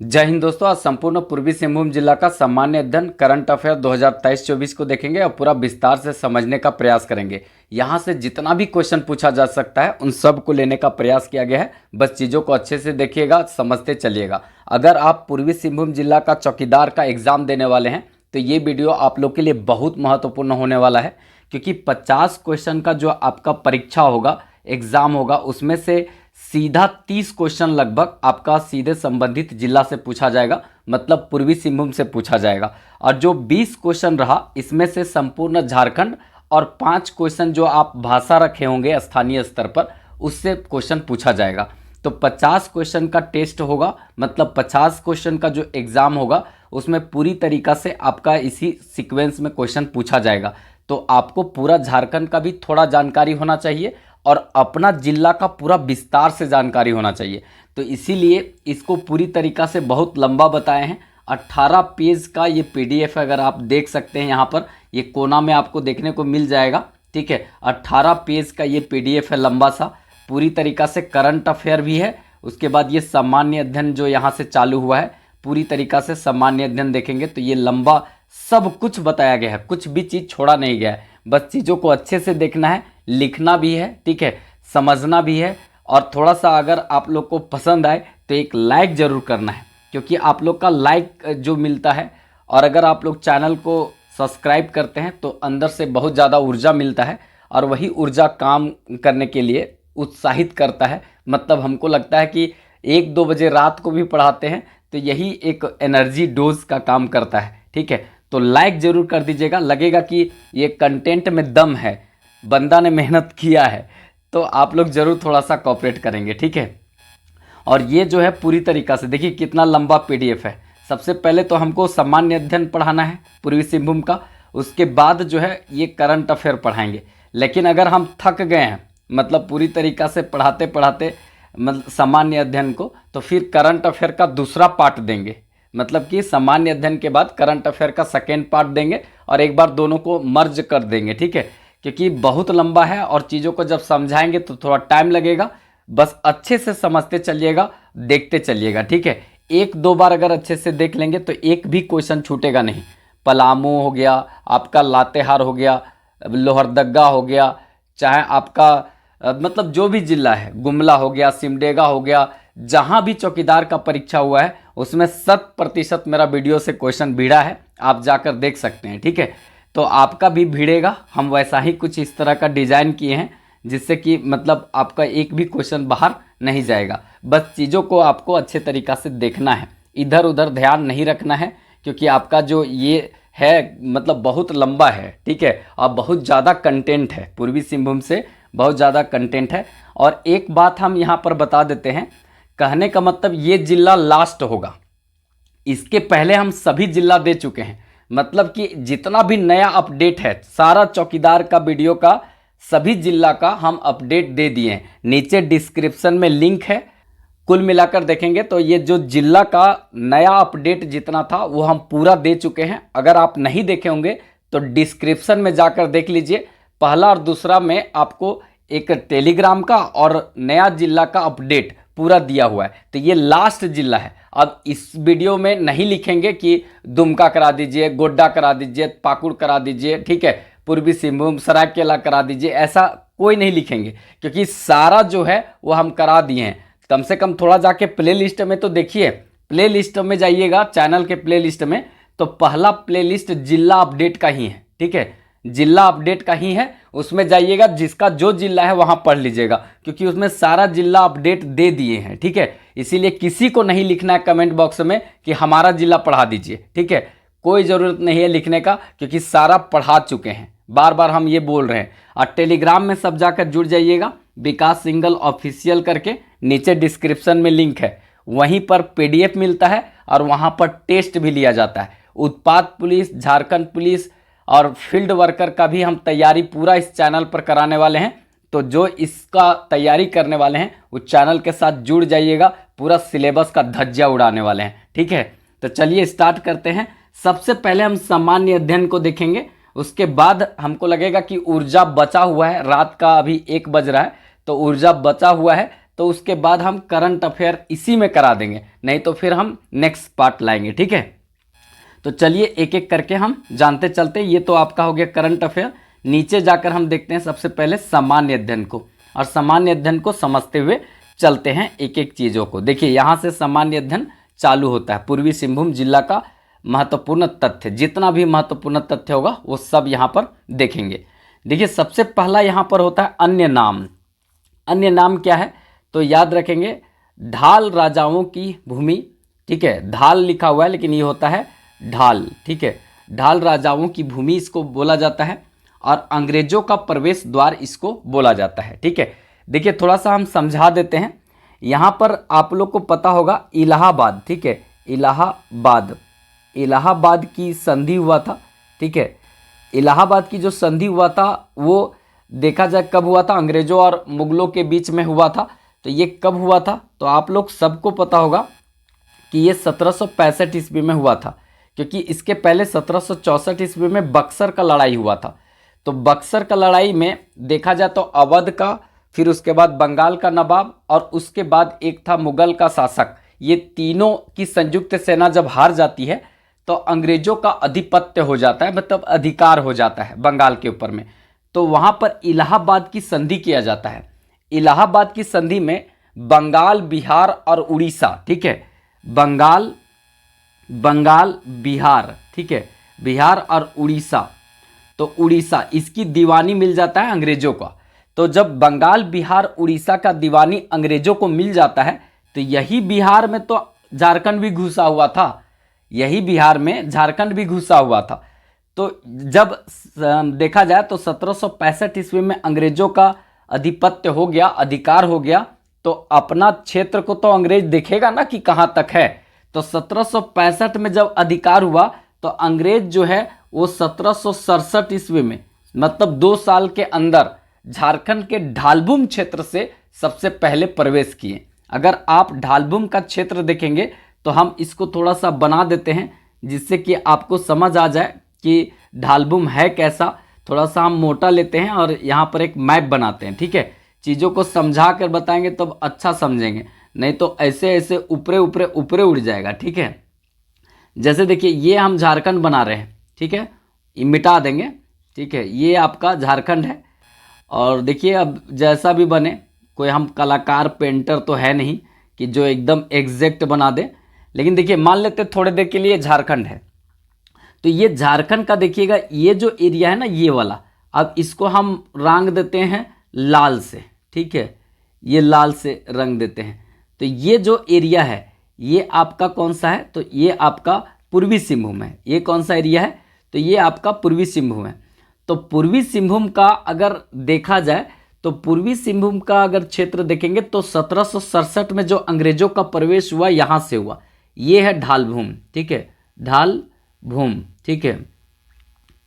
जय हिंद दोस्तों। आज संपूर्ण पूर्वी सिंहभूम जिला का सामान्य अध्ययन करंट अफेयर 2023-24 को देखेंगे और पूरा विस्तार से समझने का प्रयास करेंगे। यहाँ से जितना भी क्वेश्चन पूछा जा सकता है उन सब को लेने का प्रयास किया गया है। बस चीज़ों को अच्छे से देखिएगा, समझते चलिएगा। अगर आप पूर्वी सिंहभूम जिला का चौकीदार का एग्जाम देने वाले हैं तो ये वीडियो आप लोग के लिए बहुत महत्वपूर्ण होने वाला है, क्योंकि 50 क्वेश्चन का जो आपका परीक्षा होगा, एग्जाम होगा, उसमें से सीधा 30 क्वेश्चन लगभग आपका सीधे संबंधित जिला से पूछा जाएगा, मतलब पूर्वी सिंहभूम से पूछा जाएगा। और जो 20 क्वेश्चन रहा इसमें से संपूर्ण झारखंड और 5 क्वेश्चन जो आप भाषा रखे होंगे स्थानीय स्तर पर, उससे क्वेश्चन पूछा जाएगा। तो 50 क्वेश्चन का टेस्ट होगा, मतलब 50 क्वेश्चन का जो एग्ज़ाम होगा उसमें पूरी तरीक़ा से आपका इसी सीक्वेंस में क्वेश्चन पूछा जाएगा। तो आपको पूरा झारखंड का भी थोड़ा जानकारी होना चाहिए और अपना जिला का पूरा विस्तार से जानकारी होना चाहिए। तो इसीलिए इसको पूरी तरीक़ा से बहुत लंबा बताए हैं। 18 पेज का ये पीडीएफ अगर आप देख सकते हैं, यहाँ पर ये कोना में आपको देखने को मिल जाएगा। ठीक है, 18 पेज का ये पीडीएफ है, लंबा सा। पूरी तरीक़ा से करंट अफेयर भी है। उसके बाद ये सामान्य अध्ययन जो यहाँ से चालू हुआ है, पूरी तरीक़ा से सामान्य अध्ययन देखेंगे तो ये लंबा सब कुछ बताया गया है, कुछ भी चीज़ छोड़ा नहीं गया है। बस चीज़ों को अच्छे से देखना है, लिखना भी है, ठीक है, समझना भी है। और थोड़ा सा अगर आप लोग को पसंद आए तो एक लाइक ज़रूर करना है, क्योंकि आप लोग का लाइक जो मिलता है और अगर आप लोग चैनल को सब्सक्राइब करते हैं तो अंदर से बहुत ज़्यादा ऊर्जा मिलता है और वही ऊर्जा काम करने के लिए उत्साहित करता है। मतलब हमको लगता है कि 1-2 बजे रात को भी पढ़ाते हैं तो यही एक एनर्जी डोज का काम करता है। ठीक है, तो लाइक ज़रूर कर दीजिएगा। लगेगा कि ये कंटेंट में दम है, बंदा ने मेहनत किया है, तो आप लोग ज़रूर थोड़ा सा कोऑपरेट करेंगे। ठीक है, और ये जो है पूरी तरीक़ा से देखिए कितना लंबा पीडीएफ है। सबसे पहले तो हमको सामान्य अध्ययन पढ़ाना है पूर्वी सिंहभूम का, उसके बाद जो है ये करंट अफेयर पढ़ाएंगे। लेकिन अगर हम थक गए हैं, मतलब पूरी तरीक़ा से पढ़ाते पढ़ाते मतलब सामान्य अध्ययन को, तो फिर करंट अफेयर का दूसरा पार्ट देंगे। मतलब कि सामान्य अध्ययन के बाद करंट अफेयर का सेकेंड पार्ट देंगे और एक बार दोनों को मर्ज कर देंगे। ठीक है, क्योंकि बहुत लंबा है और चीज़ों को जब समझाएंगे तो थोड़ा टाइम लगेगा। बस अच्छे से समझते चलिएगा, देखते चलिएगा। ठीक है, 1-2 बार अगर अच्छे से देख लेंगे तो एक भी क्वेश्चन छूटेगा नहीं। पलामू हो गया, आपका लातेहार हो गया, लोहरदगा हो गया, चाहे आपका मतलब जो भी जिला है, गुमला हो गया, सिमडेगा हो गया, जहाँ भी चौकीदार का परीक्षा हुआ है उसमें 100% मेरा वीडियो से क्वेश्चन भिड़ा है, आप जाकर देख सकते हैं। ठीक है, तो आपका भी भिड़ेगा। हम वैसा ही कुछ इस तरह का डिज़ाइन किए हैं जिससे कि मतलब आपका एक भी क्वेश्चन बाहर नहीं जाएगा। बस चीज़ों को आपको अच्छे तरीक़ा से देखना है, इधर उधर ध्यान नहीं रखना है, क्योंकि आपका जो ये है मतलब बहुत लंबा है। ठीक है, और बहुत ज़्यादा कंटेंट है, पूर्वी सिंहभूम से बहुत ज़्यादा कंटेंट है। और एक बात हम यहाँ पर बता देते हैं, कहने का मतलब ये जिला लास्ट होगा। इसके पहले हम सभी जिला दे चुके हैं, मतलब कि जितना भी नया अपडेट है सारा चौकीदार का वीडियो का सभी जिला का हम अपडेट दे दिए हैं। नीचे डिस्क्रिप्शन में लिंक है, कुल मिलाकर देखेंगे तो ये जो जिला का नया अपडेट जितना था वो हम पूरा दे चुके हैं। अगर आप नहीं देखे होंगे तो डिस्क्रिप्शन में जाकर देख लीजिए। पहला और दूसरा में आपको एक टेलीग्राम का और नया जिला का अपडेट पूरा दिया हुआ है। तो ये लास्ट जिला है। अब इस वीडियो में नहीं लिखेंगे कि दुमका करा दीजिए, गोड्डा करा दीजिए, पाकुड़ करा दीजिए, ठीक है, पूर्वी सिंहभूम सरायकेला करा दीजिए, ऐसा कोई नहीं लिखेंगे, क्योंकि सारा जो है वो हम करा दिए हैं। कम से कम थोड़ा जाके प्ले लिस्ट में तो देखिए, प्ले लिस्ट में जाइएगा चैनल के प्ले लिस्ट में, तो पहला प्ले लिस्ट जिला अपडेट का ही है। ठीक है, जिला अपडेट का ही है, उसमें जाइएगा, जिसका जो जिला है वहाँ पढ़ लीजिएगा, क्योंकि उसमें सारा जिला अपडेट दे दिए हैं। ठीक है, इसीलिए किसी को नहीं लिखना है कमेंट बॉक्स में कि हमारा जिला पढ़ा दीजिए। ठीक है, कोई ज़रूरत नहीं है लिखने का, क्योंकि सारा पढ़ा चुके हैं। बार बार हम ये बोल रहे हैं। और टेलीग्राम में सब जाकर जुड़ जाइएगा, विकास सिंघल ऑफिशियल करके, नीचे डिस्क्रिप्शन में लिंक है, वहीं पर पीडीएफ मिलता है और वहाँ पर टेस्ट भी लिया जाता है। उत्पाद पुलिस, झारखंड पुलिस और फील्ड वर्कर का भी हम तैयारी पूरा इस चैनल पर कराने वाले हैं। तो जो इसका तैयारी करने वाले हैं वो चैनल के साथ जुड़ जाइएगा, पूरा सिलेबस का धज्जियां उड़ाने वाले हैं। ठीक है, तो चलिए स्टार्ट करते हैं। सबसे पहले हम सामान्य अध्ययन को देखेंगे, उसके बाद हमको लगेगा कि ऊर्जा बचा हुआ है, रात का अभी 1 बज रहा है, तो ऊर्जा बचा हुआ है तो उसके बाद हम करंट अफेयर इसी में करा देंगे, नहीं तो फिर हम नेक्स्ट पार्ट लाएंगे, ठीक है। तो चलिए एक एक करके हम जानते चलते हैं। ये तो आपका हो गया करंट अफेयर। नीचे जाकर हम देखते हैं सबसे पहले सामान्य अध्ययन को, और सामान्य अध्ययन को समझते हुए चलते हैं एक एक चीज़ों को। देखिए यहाँ से सामान्य अध्ययन चालू होता है। पूर्वी सिंहभूम जिला का महत्वपूर्ण तथ्य, जितना भी महत्वपूर्ण तथ्य होगा वो सब यहाँ पर देखेंगे। देखिए सबसे पहला यहाँ पर होता है अन्य नाम। अन्य नाम क्या है तो याद रखेंगे, ढाल राजाओं की भूमि, ठीक है। ढाल लिखा हुआ है लेकिन ये होता है ढाल, ठीक है। ढाल राजाओं की भूमि इसको बोला जाता है, और अंग्रेजों का प्रवेश द्वार इसको बोला जाता है, ठीक है। देखिए थोड़ा सा हम समझा देते हैं। यहाँ पर आप लोग को पता होगा इलाहाबाद, ठीक है। इलाहाबाद, इलाहाबाद की संधि हुआ था, ठीक है। इलाहाबाद की जो संधि हुआ था वो देखा जाए कब हुआ था, अंग्रेजों और मुगलों के बीच में हुआ था। तो ये कब हुआ था तो आप लोग सबको पता होगा कि ये 1765 ईस्वी में हुआ था, क्योंकि इसके पहले 1764 ईस्वी में बक्सर का लड़ाई हुआ था। तो बक्सर का लड़ाई में देखा जाए तो अवध का, फिर उसके बाद बंगाल का नवाब, और उसके बाद एक था मुगल का शासक, ये तीनों की संयुक्त सेना जब हार जाती है तो अंग्रेजों का अधिपत्य हो जाता है, मतलब अधिकार हो जाता है बंगाल के ऊपर में। तो वहाँ पर इलाहाबाद की संधि किया जाता है। इलाहाबाद की संधि में बंगाल, बिहार और उड़ीसा, ठीक है। बंगाल, बिहार, ठीक है, बिहार और उड़ीसा, तो उड़ीसा इसकी दीवानी मिल जाता है अंग्रेजों का। तो जब बंगाल, बिहार, उड़ीसा का दीवानी अंग्रेजों को मिल जाता है तो यही बिहार में तो झारखंड भी घुसा हुआ था, यही बिहार में झारखंड भी घुसा हुआ था। तो जब देखा जाए तो 1765 ईस्वी में अंग्रेजों का अधिपत्य हो गया, अधिकार हो गया, तो अपना क्षेत्र को तो अंग्रेज देखेगा ना कि कहाँ तक है। तो 1765 में जब अधिकार हुआ तो अंग्रेज जो है वो 1767 ईस्वी में, मतलब 2 साल के अंदर झारखंड के ढालभूम क्षेत्र से सबसे पहले प्रवेश किए। अगर आप ढालभूम का क्षेत्र देखेंगे तो हम इसको थोड़ा सा बना देते हैं जिससे कि आपको समझ आ जाए कि ढालभूम है कैसा। थोड़ा सा हम मोटा लेते हैं और यहाँ पर एक मैप बनाते हैं, ठीक है। चीज़ों को समझा कर बताएंगे तब अच्छा समझेंगे, नहीं तो ऐसे ऐसे ऊपरे ऊपरे ऊपरे उड़ जाएगा, ठीक है। जैसे देखिए ये हम झारखंड बना रहे हैं, ठीक है, ये मिटा देंगे, ठीक है। ये आपका झारखंड है, और देखिए अब जैसा भी बने, कोई हम कलाकार पेंटर तो है नहीं कि जो एकदम एग्जैक्ट बना दे, लेकिन देखिए मान लेते थोड़े देर के लिए झारखंड है। तो ये झारखंड का देखिएगा ये जो एरिया है ना ये वाला, अब इसको हम रंग देते हैं लाल से, ठीक है, ये लाल से रंग देते हैं। तो ये जो एरिया है ये आपका कौन सा है तो ये आपका पूर्वी सिंहभूम है। ये कौन सा एरिया है तो ये आपका पूर्वी सिंहभूम है। तो पूर्वी सिंहभूम का अगर देखा जाए तो पूर्वी सिंहभूम का अगर क्षेत्र देखेंगे तो 1767 में जो अंग्रेजों का प्रवेश हुआ यहाँ से हुआ। ये है ढालभूम, ठीक है, ढालभूम, ठीक है,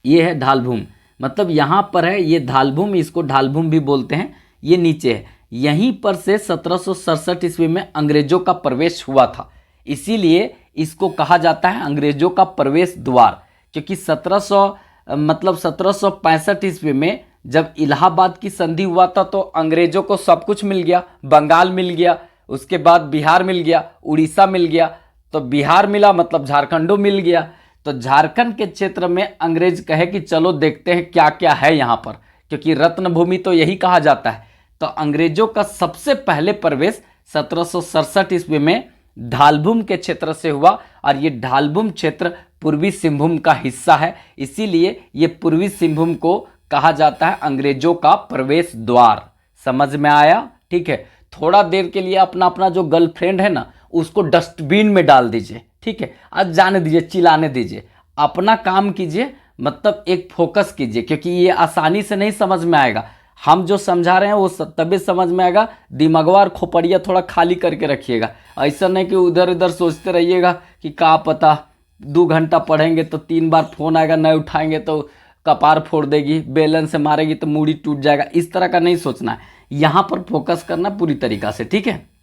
ये है ढालभूम, मतलब यहाँ पर है ये ढालभूम, इसको ढालभूम भी बोलते हैं। ये नीचे है, यहीं पर से 1767 ईस्वी में अंग्रेजों का प्रवेश हुआ था, इसीलिए इसको कहा जाता है अंग्रेजों का प्रवेश द्वार। क्योंकि 1765 ईस्वी में जब इलाहाबाद की संधि हुआ था तो अंग्रेजों को सब कुछ मिल गया, बंगाल मिल गया, उसके बाद बिहार मिल गया, उड़ीसा मिल गया, तो बिहार मिला मतलब झारखंडो मिल गया। तो झारखंड के क्षेत्र में अंग्रेज कहे कि चलो देखते हैं क्या क्या है यहाँ पर, क्योंकि रत्न भूमि तो यही कहा जाता है। तो अंग्रेजों का सबसे पहले प्रवेश 1767 ईस्वी में ढालभूम के क्षेत्र से हुआ, और ये ढालभूम क्षेत्र पूर्वी सिंहभूम का हिस्सा है, इसीलिए ये पूर्वी सिंहभूम को कहा जाता है अंग्रेजों का प्रवेश द्वार। समझ में आया, ठीक है। थोड़ा देर के लिए अपना अपना जो गर्लफ्रेंड है ना उसको डस्टबिन में डाल दीजिए, ठीक है, आज जाने दीजिए, चिल्लाने दीजिए, अपना काम कीजिए, मतलब एक फोकस कीजिए, क्योंकि ये आसानी से नहीं समझ में आएगा। हम जो समझा रहे हैं वो तभी समझ में आएगा, दिमागवा और खोपड़िया थोड़ा खाली करके रखिएगा। ऐसा नहीं कि उधर उधर सोचते रहिएगा कि क्या पता 2 घंटा पढ़ेंगे तो 3 बार फोन आएगा, नहीं उठाएंगे तो कपार फोड़ देगी, बेलन से मारेगी तो मूड़ी टूट जाएगा। इस तरह का नहीं सोचना है, यहाँ पर फोकस करना पूरी तरीका से, ठीक है।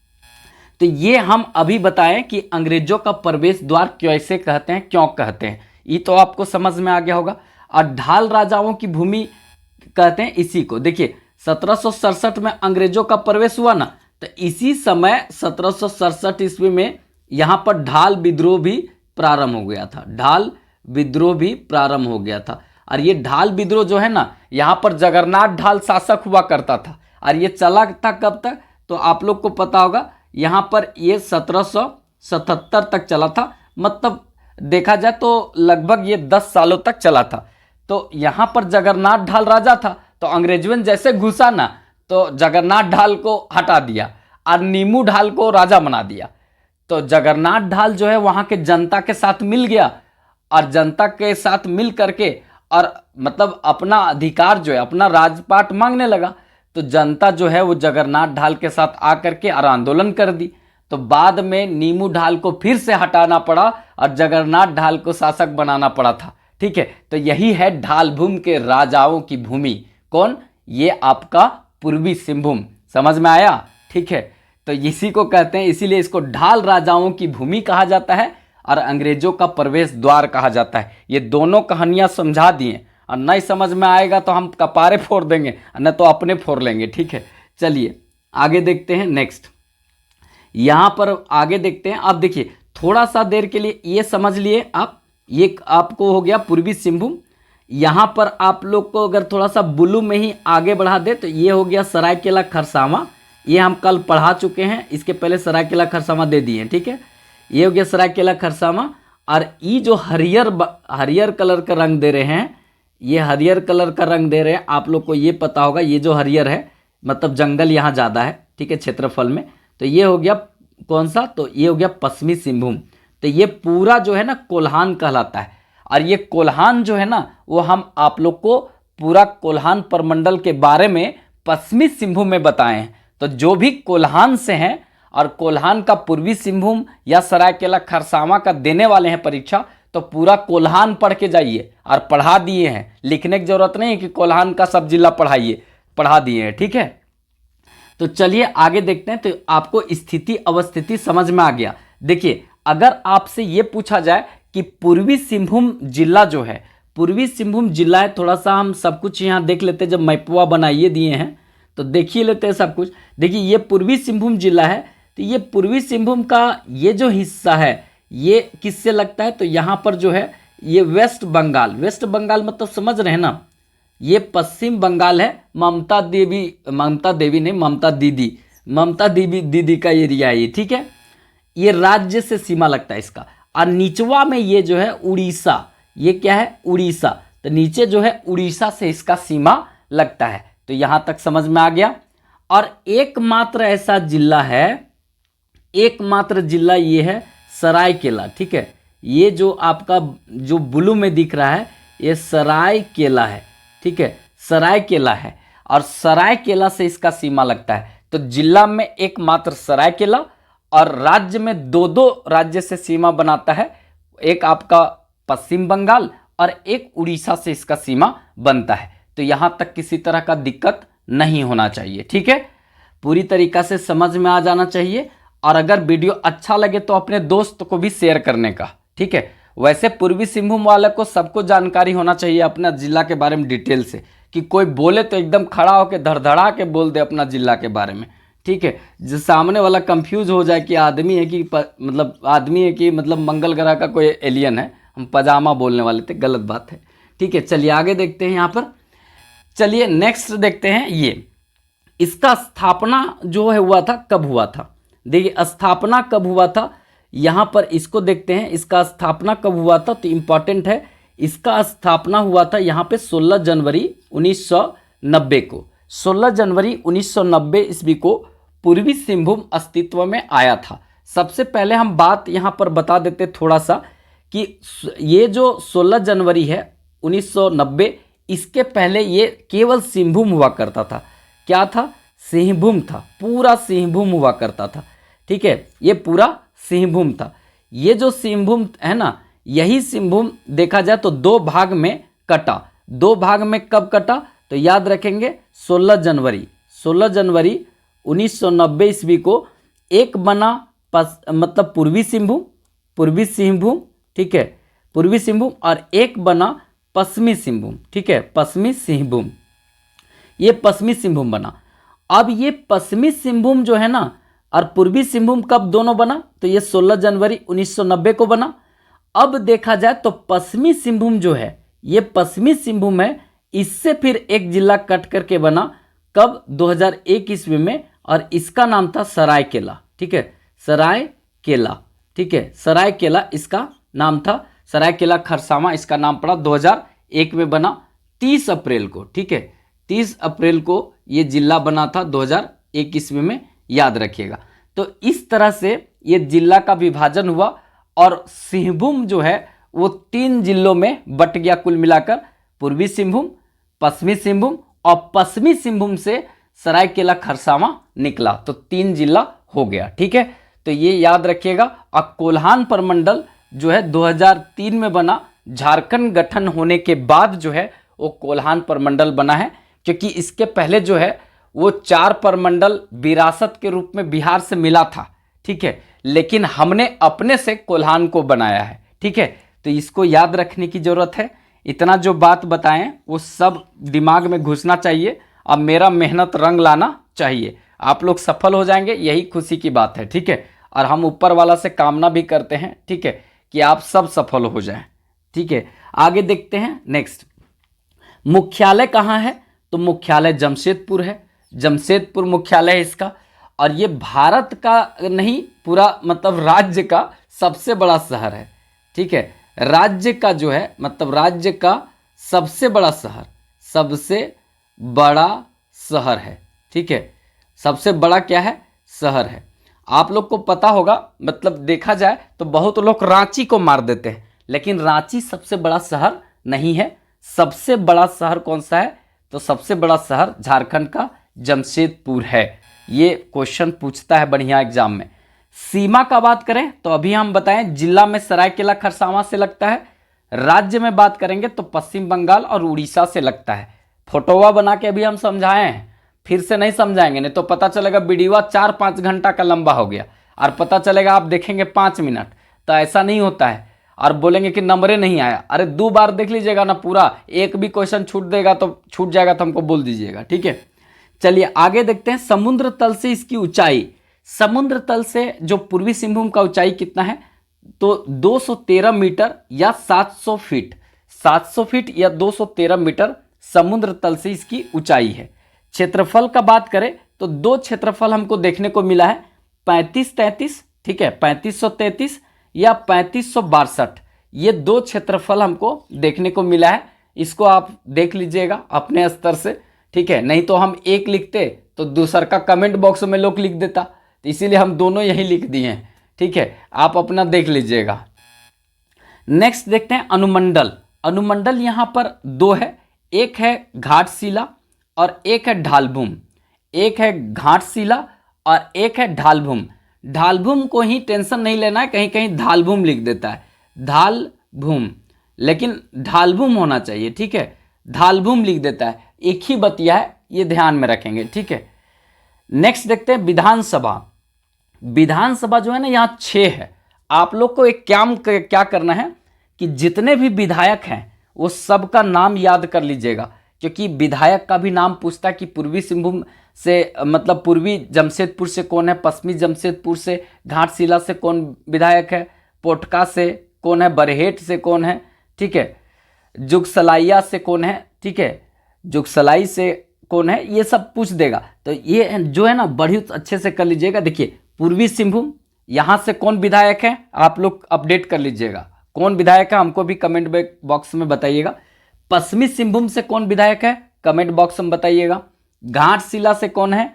तो ये हम अभी बताएं कि अंग्रेजों का प्रवेश द्वार कैसे कहते हैं, क्यों कहते हैं, ये तो आपको समझ में आ गया होगा। और ढाल राजाओं की भूमि कहते हैं इसी को। देखिए 1767 में अंग्रेजों का प्रवेश हुआ ना, तो इसी समय 1767 ईस्वी में यहाँ पर ढाल विद्रोह भी प्रारंभ हो गया था। ढाल विद्रोह भी प्रारंभ हो गया था। और ये ढाल विद्रोह जो है ना, यहाँ पर जगन्नाथ ढाल शासक हुआ करता था। और ये चला था कब तक, तो आप लोग को पता होगा, यहाँ पर ये 1777 तक चला था। मतलब देखा जाए तो लगभग ये 10 सालों तक चला था। तो यहाँ पर जगन्नाथ ढाल राजा था, तो अंग्रेजों जैसे घुसा ना, तो जगन्नाथ ढाल को हटा दिया और नीमू ढाल को राजा बना दिया। तो जगन्नाथ ढाल जो है वहाँ के जनता के साथ मिल गया, और जनता के साथ मिल करके और मतलब अपना अधिकार जो है, अपना राजपाट मांगने लगा। तो जनता जो है वो जगन्नाथ ढाल के साथ आकर के और आंदोलन कर दी। तो बाद में नीमू ढाल को फिर से हटाना पड़ा और जगन्नाथ ढाल को शासक बनाना पड़ा था। ठीक है, तो यही है ढाल भूमि के राजाओं की भूमि। कौन? ये आपका पूर्वी सिंहभूम। समझ में आया? ठीक है, तो इसी को कहते हैं, इसीलिए इसको ढाल राजाओं की भूमि कहा जाता है और अंग्रेजों का प्रवेश द्वार कहा जाता है। ये दोनों कहानियां समझा दिए, और नहीं समझ में आएगा तो हम कपारे फोड़ देंगे, न तो अपने फोड़ लेंगे। ठीक है, चलिए आगे देखते हैं। नेक्स्ट यहाँ पर आगे देखते हैं। अब देखिए, थोड़ा सा देर के लिए ये समझ लिए आप, ये आपको हो गया पूर्वी सिंहभूम। यहाँ पर आप लोग को अगर थोड़ा सा ब्लू में ही आगे बढ़ा दे तो ये हो गया सरायकेला खरसावां। ये हम कल पढ़ा चुके हैं, इसके पहले सरायकेला खरसावां दे दिए हैं। ठीक है, ये हो गया सरायकेला खरसावां। और ये जो हरियर कलर का रंग दे रहे हैं, ये हरियर कलर का रंग दे रहे हैं, आप लोग को ये पता होगा, ये जो हरियर है मतलब जंगल यहाँ ज़्यादा है। ठीक है, क्षेत्रफल में। तो ये हो गया कौन सा, तो ये हो गया पश्चिमी सिंहभूम। तो ये पूरा जो है ना कोल्हान कहलाता है। और ये कोल्हान जो है ना, वो हम आप लोग को पूरा कोल्हान प्रमंडल के बारे में पश्चिमी सिंहभूम में बताए हैं। तो जो भी कोल्हान से हैं और कोल्हान का पूर्वी सिंहभूम या सरायकेला खरसावां का देने वाले हैं परीक्षा, तो पूरा कोल्हान पढ़ के जाइए। और पढ़ा दिए हैं, लिखने की जरूरत नहीं है कि कोल्हान का सब जिला पढ़ाइए, पढ़ा दिए हैं। ठीक है, तो चलिए आगे देखते हैं। तो आपको स्थिति अवस्थिति समझ में आ गया। देखिए, अगर आपसे ये पूछा जाए कि पूर्वी सिंहभूम जिला जो है, पूर्वी सिंहभूम जिला है, थोड़ा सा हम सब कुछ यहाँ देख लेते हैं। जब मैपुआ बनाइए दिए हैं तो देखिए लेते हैं सब कुछ। देखिए, ये पूर्वी सिंहभूम जिला है। तो ये पूर्वी सिंहभूम का ये जो हिस्सा है, ये किससे लगता है, तो यहाँ पर जो है ये वेस्ट बंगाल। वेस्ट बंगाल मतलब समझ रहे हैं ना, ये पश्चिम बंगाल है। ममता दीदी का एरिया है ये। ठीक है, ये राज्य से सीमा लगता है इसका। और निचवा में ये जो है उड़ीसा, ये क्या है, उड़ीसा। तो नीचे जो है उड़ीसा से इसका सीमा लगता है। तो यहाँ तक समझ में आ गया। और एकमात्र ऐसा जिला है, एकमात्र जिला ये है सरायकेला। ठीक है, ये जो आपका जो ब्लू में दिख रहा है ये सरायकेला है। ठीक है, सरायकेला है और सरायकेला से इसका सीमा लगता है। तो जिला में एकमात्र सरायकेला और राज्य में दो दो राज्य से सीमा बनाता है। एक आपका पश्चिम बंगाल और एक उड़ीसा से इसका सीमा बनता है। तो यहाँ तक किसी तरह का दिक्कत नहीं होना चाहिए। ठीक है, पूरी तरीक़ा से समझ में आ जाना चाहिए। और अगर वीडियो अच्छा लगे तो अपने दोस्त को भी शेयर करने का। ठीक है, वैसे पूर्वी सिंहभूम वाले को सबको जानकारी होना चाहिए अपना जिला के बारे में डिटेल से, कि कोई बोले तो एकदम खड़ा होकर धड़धड़ा के बोल दे अपना जिला के बारे में। ठीक है, जो सामने वाला कंफ्यूज हो जाए कि आदमी है कि मतलब मंगल ग्रह का कोई एलियन है। हम पजामा बोलने वाले थे, गलत बात है। ठीक है, चलिए आगे देखते हैं। यहाँ पर चलिए नेक्स्ट देखते हैं। ये इसका स्थापना जो है हुआ था, कब हुआ था। देखिए, स्थापना कब हुआ था, यहाँ पर इसको देखते हैं। इसका स्थापना कब हुआ था, तो इम्पॉर्टेंट है। इसका स्थापना हुआ था यहाँ पे 16 जनवरी 1990 को। 16 जनवरी 1990 ईस्वी को पूर्वी सिंहभूम अस्तित्व में आया था। सबसे पहले हम बात यहाँ पर बता देते थोड़ा सा कि ये जो 16 जनवरी है 1990, इसके पहले ये केवल सिंहभूम हुआ करता था। क्या था, सिंहभूम था, पूरा सिंहभूम हुआ करता था। ठीक है, ये पूरा सिंहभूम था। ये जो सिंहभूम है ना, यही सिंहभूम देखा जाए तो दो भाग में कटा। दो भाग में कब कटा, तो याद रखेंगे 16 जनवरी 1990 ईस्वी को एक बना मतलब पूर्वी सिंहभूम। ठीक है, पूर्वी सिंहभूम, और एक बना पश्चिमी सिंहभूम। ठीक है, पश्चिमी सिंहभूम, ये पश्चिमी सिंहभूम बना। अब ये पश्चिमी सिंहभूम जो है ना और पूर्वी सिंहभूम कब दोनों बना, तो ये 16 जनवरी 1990 को बना। अब देखा जाए तो पश्चिमी सिंहभूम जो है, ये पश्चिमी सिंहभूम है, इससे फिर एक जिला कट करके बना कब, 2001 ईस्वी में, और इसका नाम था सरायकेला। ठीक है, सरायकेला। ठीक है, सरायकेला इसका नाम था, सरायकेला खरसावां इसका नाम पड़ा, 2001 में बना 30 अप्रैल को। ठीक है, 30 अप्रैल को ये जिला बना था 2001 ईस्वी में, याद रखिएगा। तो इस तरह से ये जिला का विभाजन हुआ और सिंहभूम जो है वो 3 जिलों में बट गया कुल मिलाकर, पूर्वी सिंहभूम, पश्चिमी सिंहभूम, और पश्चिमी सिंहभूम से सरायकेला खरसावां निकला, तो 3 जिला हो गया। ठीक है, तो ये याद रखिएगा। और कोल्हान प्रमंडल जो है 2003 में बना, झारखंड गठन होने के बाद जो है वो कोल्हान प्रमंडल बना है, क्योंकि इसके पहले जो है वो 4 प्रमंडल विरासत के रूप में बिहार से मिला था। ठीक है, लेकिन हमने अपने से कोल्हान को बनाया है। ठीक है, तो इसको याद रखने की जरूरत है। इतना जो बात बताएं वो सब दिमाग में घुसना चाहिए। अब मेरा मेहनत रंग लाना चाहिए, आप लोग सफल हो जाएंगे, यही खुशी की बात है। ठीक है, और हम ऊपर वाला से कामना भी करते हैं, ठीक है, कि आप सब सफल हो जाएं। ठीक है, आगे देखते हैं। नेक्स्ट, मुख्यालय कहाँ है, तो मुख्यालय जमशेदपुर है, जमशेदपुर मुख्यालय है इसका। और ये भारत का नहीं, पूरा मतलब राज्य का सबसे बड़ा शहर है। ठीक है, राज्य का जो है मतलब राज्य का सबसे बड़ा शहर, सबसे बड़ा शहर है। ठीक है, सबसे बड़ा क्या है, शहर है। आप लोग को पता होगा, मतलब देखा जाए तो बहुत लोग रांची को मार देते हैं, लेकिन रांची सबसे बड़ा शहर नहीं है। सबसे बड़ा शहर कौन सा है, तो सबसे बड़ा शहर झारखंड का जमशेदपुर है। ये क्वेश्चन पूछता है बढ़िया एग्जाम में। सीमा का बात करें तो अभी हम बताएं, जिला में सरायकेला खरसावां से लगता है। राज्य में बात करेंगे तो पश्चिम बंगाल और उड़ीसा से लगता है। फोटोवा बना के अभी हम समझाए हैं, फिर से नहीं समझाएंगे, नहीं तो पता चलेगा वीडियो 4-5 घंटा का लंबा हो गया और पता चलेगा आप देखेंगे 5 मिनट। तो ऐसा नहीं होता है, और बोलेंगे कि नंबरे नहीं आया। अरे 2 बार देख लीजिएगा ना पूरा, एक भी क्वेश्चन छूट देगा तो छूट जाएगा तो हमको बोल दीजिएगा। ठीक है, चलिए आगे देखते हैं। समुद्र तल से इसकी ऊंचाई, समुद्र तल से जो पूर्वी सिंहभूम का ऊंचाई कितना है, तो 213 मीटर या 700 फीट, 700 फीट या 213 मीटर समुद्र तल से इसकी ऊंचाई है। क्षेत्रफल का बात करें तो 2 क्षेत्रफल हमको देखने को मिला है, 3533, ठीक है, 3533 या 3562, ये 2 क्षेत्रफल हमको देखने को मिला है। इसको आप देख लीजिएगा अपने स्तर से। ठीक है, नहीं तो हम एक लिखते तो दूसर का कमेंट बॉक्स में लोग लिख देता, तो इसीलिए हम दोनों यही लिख दिए हैं। ठीक है, आप अपना देख लीजिएगा। नेक्स्ट देखते हैं अनुमंडल। अनुमंडल यहाँ पर 2 है, एक है घाटशिला और एक है ढालभूम। एक है घाटशिला और एक है ढालभूम। ढालभूम को ही टेंशन नहीं लेना है, कहीं कहीं ढालभूम लिख देता है, ढालभूम, लेकिन ढालभूम होना चाहिए। ठीक है, ढालभूम लिख देता है, एक ही बतिया है, ये ध्यान में रखेंगे। ठीक है, नेक्स्ट देखते हैं विधानसभा। विधानसभा जो है ना यहाँ 6 है। आप लोग को एक क्या करना है कि जितने भी विधायक हैं वो सबका नाम याद कर लीजिएगा, क्योंकि विधायक का भी नाम पूछता है कि पूर्वी सिंहभूम से मतलब पूर्वी जमशेदपुर से कौन है, पश्चिमी जमशेदपुर से घाटशिला से कौन विधायक है, पोटका से कौन है, बरहेट से कौन है, ठीक है, जुगसलाइया से कौन है, ठीक है, जुगसलाई से कौन है, ये सब पूछ देगा। तो ये जो है ना बड़ी अच्छे से कर लीजिएगा। देखिए पूर्वी सिंहभूम यहाँ से कौन विधायक है, आप लोग अपडेट कर लीजिएगा, कौन विधायक है हमको भी कमेंट बॉक्स में बताइएगा। पश्चिमी सिंहभूम से कौन विधायक है कमेंट बॉक्स में बताइएगा। घाटशिला से कौन है,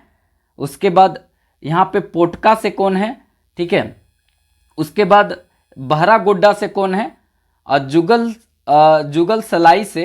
उसके बाद यहाँ पे पोटका से कौन है, ठीक है, उसके बाद बहरागोड्डा से कौन है, और जुगल सलाई से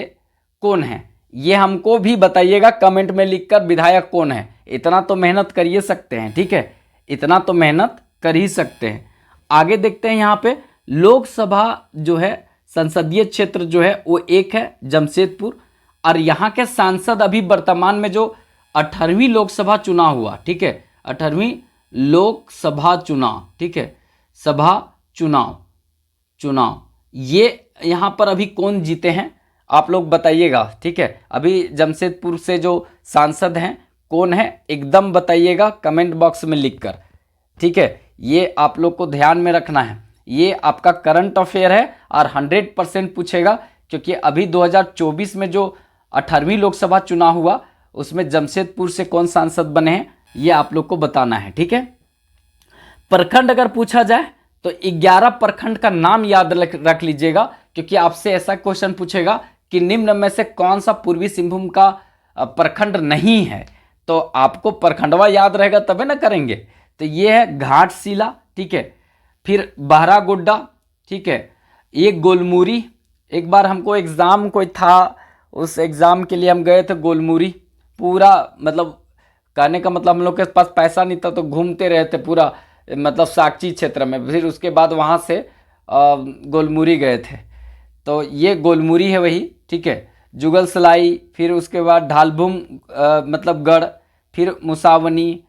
कौन है, ये हमको भी बताइएगा कमेंट में लिखकर विधायक कौन है। इतना तो मेहनत कर ही सकते हैं, ठीक है, इतना तो मेहनत कर ही सकते हैं। आगे देखते हैं, यहाँ पे लोकसभा जो है संसदीय क्षेत्र जो है वो एक है जमशेदपुर, और यहाँ के सांसद अभी वर्तमान में जो 18वीं लोकसभा चुनाव हुआ, ठीक है, 18वीं लोकसभा चुनाव, ठीक है, सभा चुनाव ये यहाँ पर अभी कौन जीते हैं आप लोग बताइएगा। ठीक है, अभी जमशेदपुर से जो सांसद हैं कौन है एकदम बताइएगा कमेंट बॉक्स में लिखकर, ठीक है। ये आप लोग को ध्यान में रखना है, ये आपका करंट अफेयर है और 100% पूछेगा, क्योंकि अभी 2024 में जो 18वीं लोकसभा चुनाव हुआ उसमें जमशेदपुर से कौन सांसद बने हैं ये आप लोग को बताना है, ठीक है। प्रखंड अगर पूछा जाए तो 11 प्रखंड का नाम याद रख लीजिएगा, क्योंकि आपसे ऐसा क्वेश्चन पूछेगा कि निम्न में से कौन सा पूर्वी सिंहभूम का प्रखंड नहीं है, तो आपको प्रखंडवा याद रहेगा तबे ना करेंगे। तो ये है घाटशिला, ठीक है, फिर बहरागोड्डा, ठीक है, ये गोलमुरी। एक बार हमको एग्ज़ाम कोई था, उस एग्ज़ाम के लिए हम गए थे गोलमुरी, पूरा मतलब कहने का मतलब हम लोग के पास पैसा नहीं था तो घूमते रहे थे पूरा मतलब साक्षी क्षेत्र में, फिर उसके बाद वहाँ से गोलमुरी गए थे। तो ये गोलमुरी है वही, ठीक है। जुगल सलाई, फिर उसके बाद ढालभूम मतलब गढ़, फिर मुसावनी।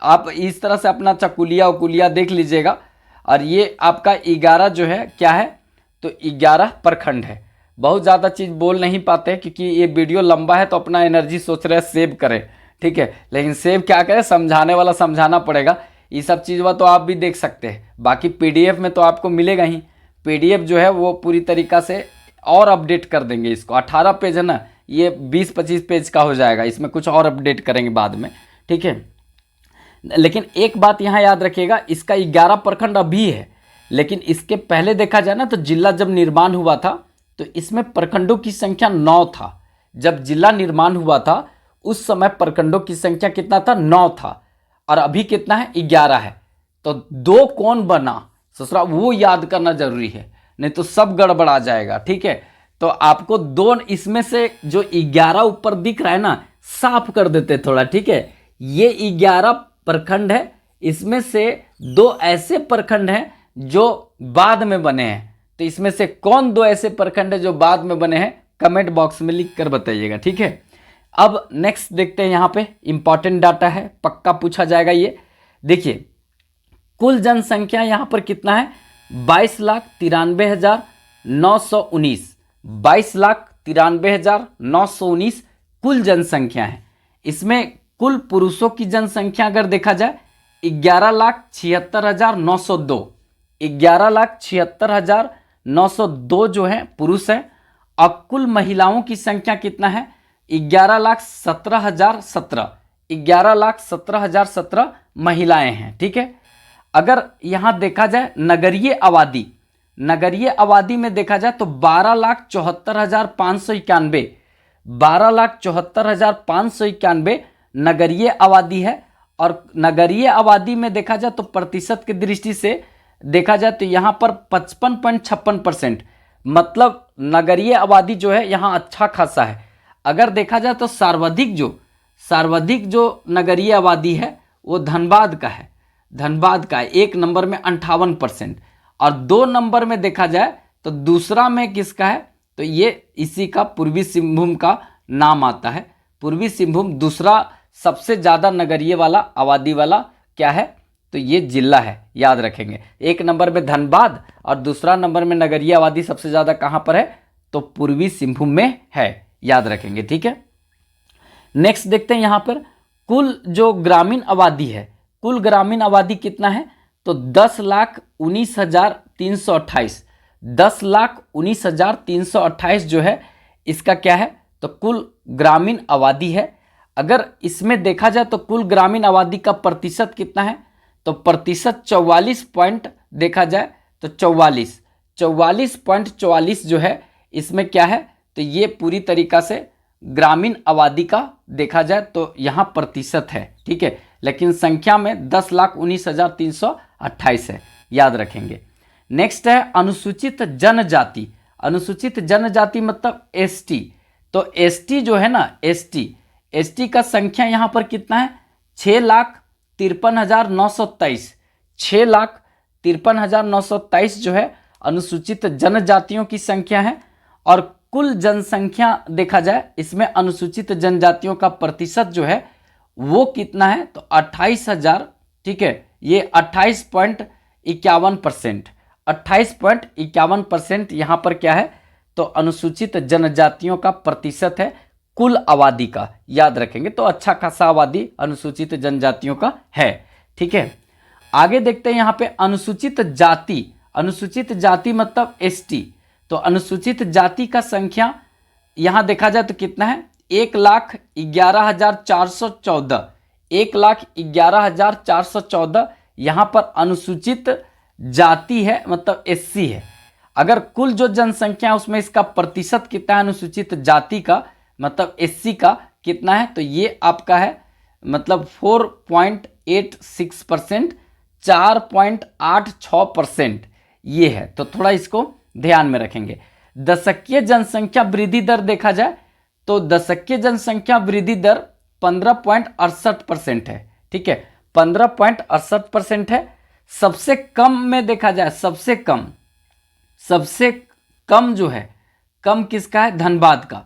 आप इस तरह से अपना चकुलिया उकुलिया देख लीजिएगा। और ये आपका 11 जो है क्या है, तो 11 प्रखंड है। बहुत ज़्यादा चीज़ बोल नहीं पाते क्योंकि ये वीडियो लंबा है, तो अपना एनर्जी सोच रहे हैं सेव करें, ठीक है। लेकिन सेव क्या करें, समझाने वाला समझाना पड़ेगा। ये सब चीज़ तो आप भी देख सकते हैं, बाकी पीडीएफ में तो आपको मिलेगा ही। पीडीएफ जो है वो पूरी तरीक़ा से और अपडेट कर देंगे इसको। 18 पेज है ना, ये 20-25 पेज का हो जाएगा, इसमें कुछ और अपडेट करेंगे बाद में, ठीक है। लेकिन एक बात यहाँ याद रखिएगा, इसका 11 प्रखंड अभी है, लेकिन इसके पहले देखा जाए ना तो जिला जब निर्माण हुआ था तो इसमें प्रखंडों की संख्या 9 था। जब जिला निर्माण हुआ था उस समय प्रखंडों की संख्या कितना था, 9 था, और अभी कितना है, 11 है। तो 2 कौन बना ससुरा, वो याद करना जरूरी है, नहीं तो सब गड़बड़ा जाएगा, ठीक है। तो आपको 2 इसमें से जो 11 ऊपर दिख रहा है ना, साफ कर देते थोड़ा, ठीक है। ये 11 प्रखंड है, इसमें से 2 ऐसे प्रखंड हैं जो बाद में बने हैं। तो इसमें से कौन 2 ऐसे प्रखंड है जो बाद में बने हैं, कमेंट बॉक्स में लिख कर बताइएगा, ठीक है। अब नेक्स्ट देखते हैं, यहाँ पे इंपॉर्टेंट डाटा है, पक्का पूछा जाएगा ये। देखिए कुल जनसंख्या यहाँ पर कितना है, 22,93,919। 22,93,919 कुल जनसंख्या है। इसमें कुल पुरुषों की जनसंख्या अगर देखा जाए 11,76,902। 11,76,902 जो है पुरुष है। अब कुल महिलाओं की संख्या कितना है, 11,17,017। 11,17,017 महिलाएं हैं, ठीक है। अगर यहाँ देखा जाए नगरीय आबादी, नगरीय आबादी में देखा जाए तो 12,74,591। 12,74,591 नगरीय आबादी है। और नगरीय आबादी में देखा जाए तो प्रतिशत की दृष्टि से देखा जाए तो यहाँ पर 55.56%, मतलब नगरीय आबादी जो है यहाँ अच्छा खासा है। अगर देखा जाए तो सर्वाधिक जो नगरीय आबादी है वो धनबाद का है। धनबाद का 1 नंबर में 58%। और 2 नंबर में देखा जाए तो दूसरा में किसका है, तो ये इसी का पूर्वी सिंहभूम का नाम आता है। पूर्वी सिंहभूम दूसरा सबसे ज़्यादा नगरीय वाला आबादी वाला क्या है, तो ये जिला है, याद रखेंगे। 1 नंबर में धनबाद और दूसरा नंबर में नगरीय आबादी सबसे ज़्यादा कहाँ पर है, तो पूर्वी सिंहभूम में है, याद रखेंगे, ठीक है। नेक्स्ट देखते हैं यहाँ पर कुल जो ग्रामीण आबादी है, कुल ग्रामीण आबादी कितना है, तो 10,19,328। 10,19,328 जो है इसका क्या है, तो कुल ग्रामीण आबादी है। अगर इसमें देखा जाए तो कुल ग्रामीण आबादी का प्रतिशत कितना है, तो प्रतिशत 44 पॉइंट देखा जाए तो 44.44 जो है इसमें क्या है, तो ये पूरी तरीका से ग्रामीण आबादी का देखा जाए तो यहाँ प्रतिशत है, ठीक है। लेकिन संख्या में 10,19,328 है, याद रखेंगे। नेक्स्ट है अनुसूचित जनजाति। अनुसूचित जनजाति मतलब एसटी। तो एसटी जो है ना, एसटी का संख्या यहाँ पर कितना है, 6,53,923। 6,53,923 जो है अनुसूचित जनजातियों की संख्या है। और कुल जनसंख्या देखा जाए इसमें अनुसूचित जनजातियों का प्रतिशत जो है वो कितना है, तो 28,000, ठीक है। ये 28.51%। 28.51% यहाँ पर क्या है, तो अनुसूचित जनजातियों का प्रतिशत है कुल आबादी का, याद रखेंगे। तो अच्छा खासा आबादी अनुसूचित जनजातियों का है, ठीक है। आगे देखते हैं यहाँ पे अनुसूचित जाति। अनुसूचित जाति मतलब एसटी। तो अनुसूचित जाति का संख्या यहाँ देखा जाए तो कितना है, 1,11,414। 1,11,414 यहाँ पर अनुसूचित जाति है, मतलब एससी है। अगर कुल जो जनसंख्या है उसमें इसका प्रतिशत कितना है अनुसूचित जाति का, मतलब एससी का कितना है, तो ये आपका है मतलब 4.86%, 4.86% ये है। तो थोड़ा इसको ध्यान में रखेंगे। दशकीय जनसंख्या वृद्धि दर देखा जाए तो दशकीय जनसंख्या वृद्धि दर 15.68% है, ठीक है, 15.68% है। सबसे कम में देखा जाए, सबसे कम जो है, कम किसका है, धनबाद का।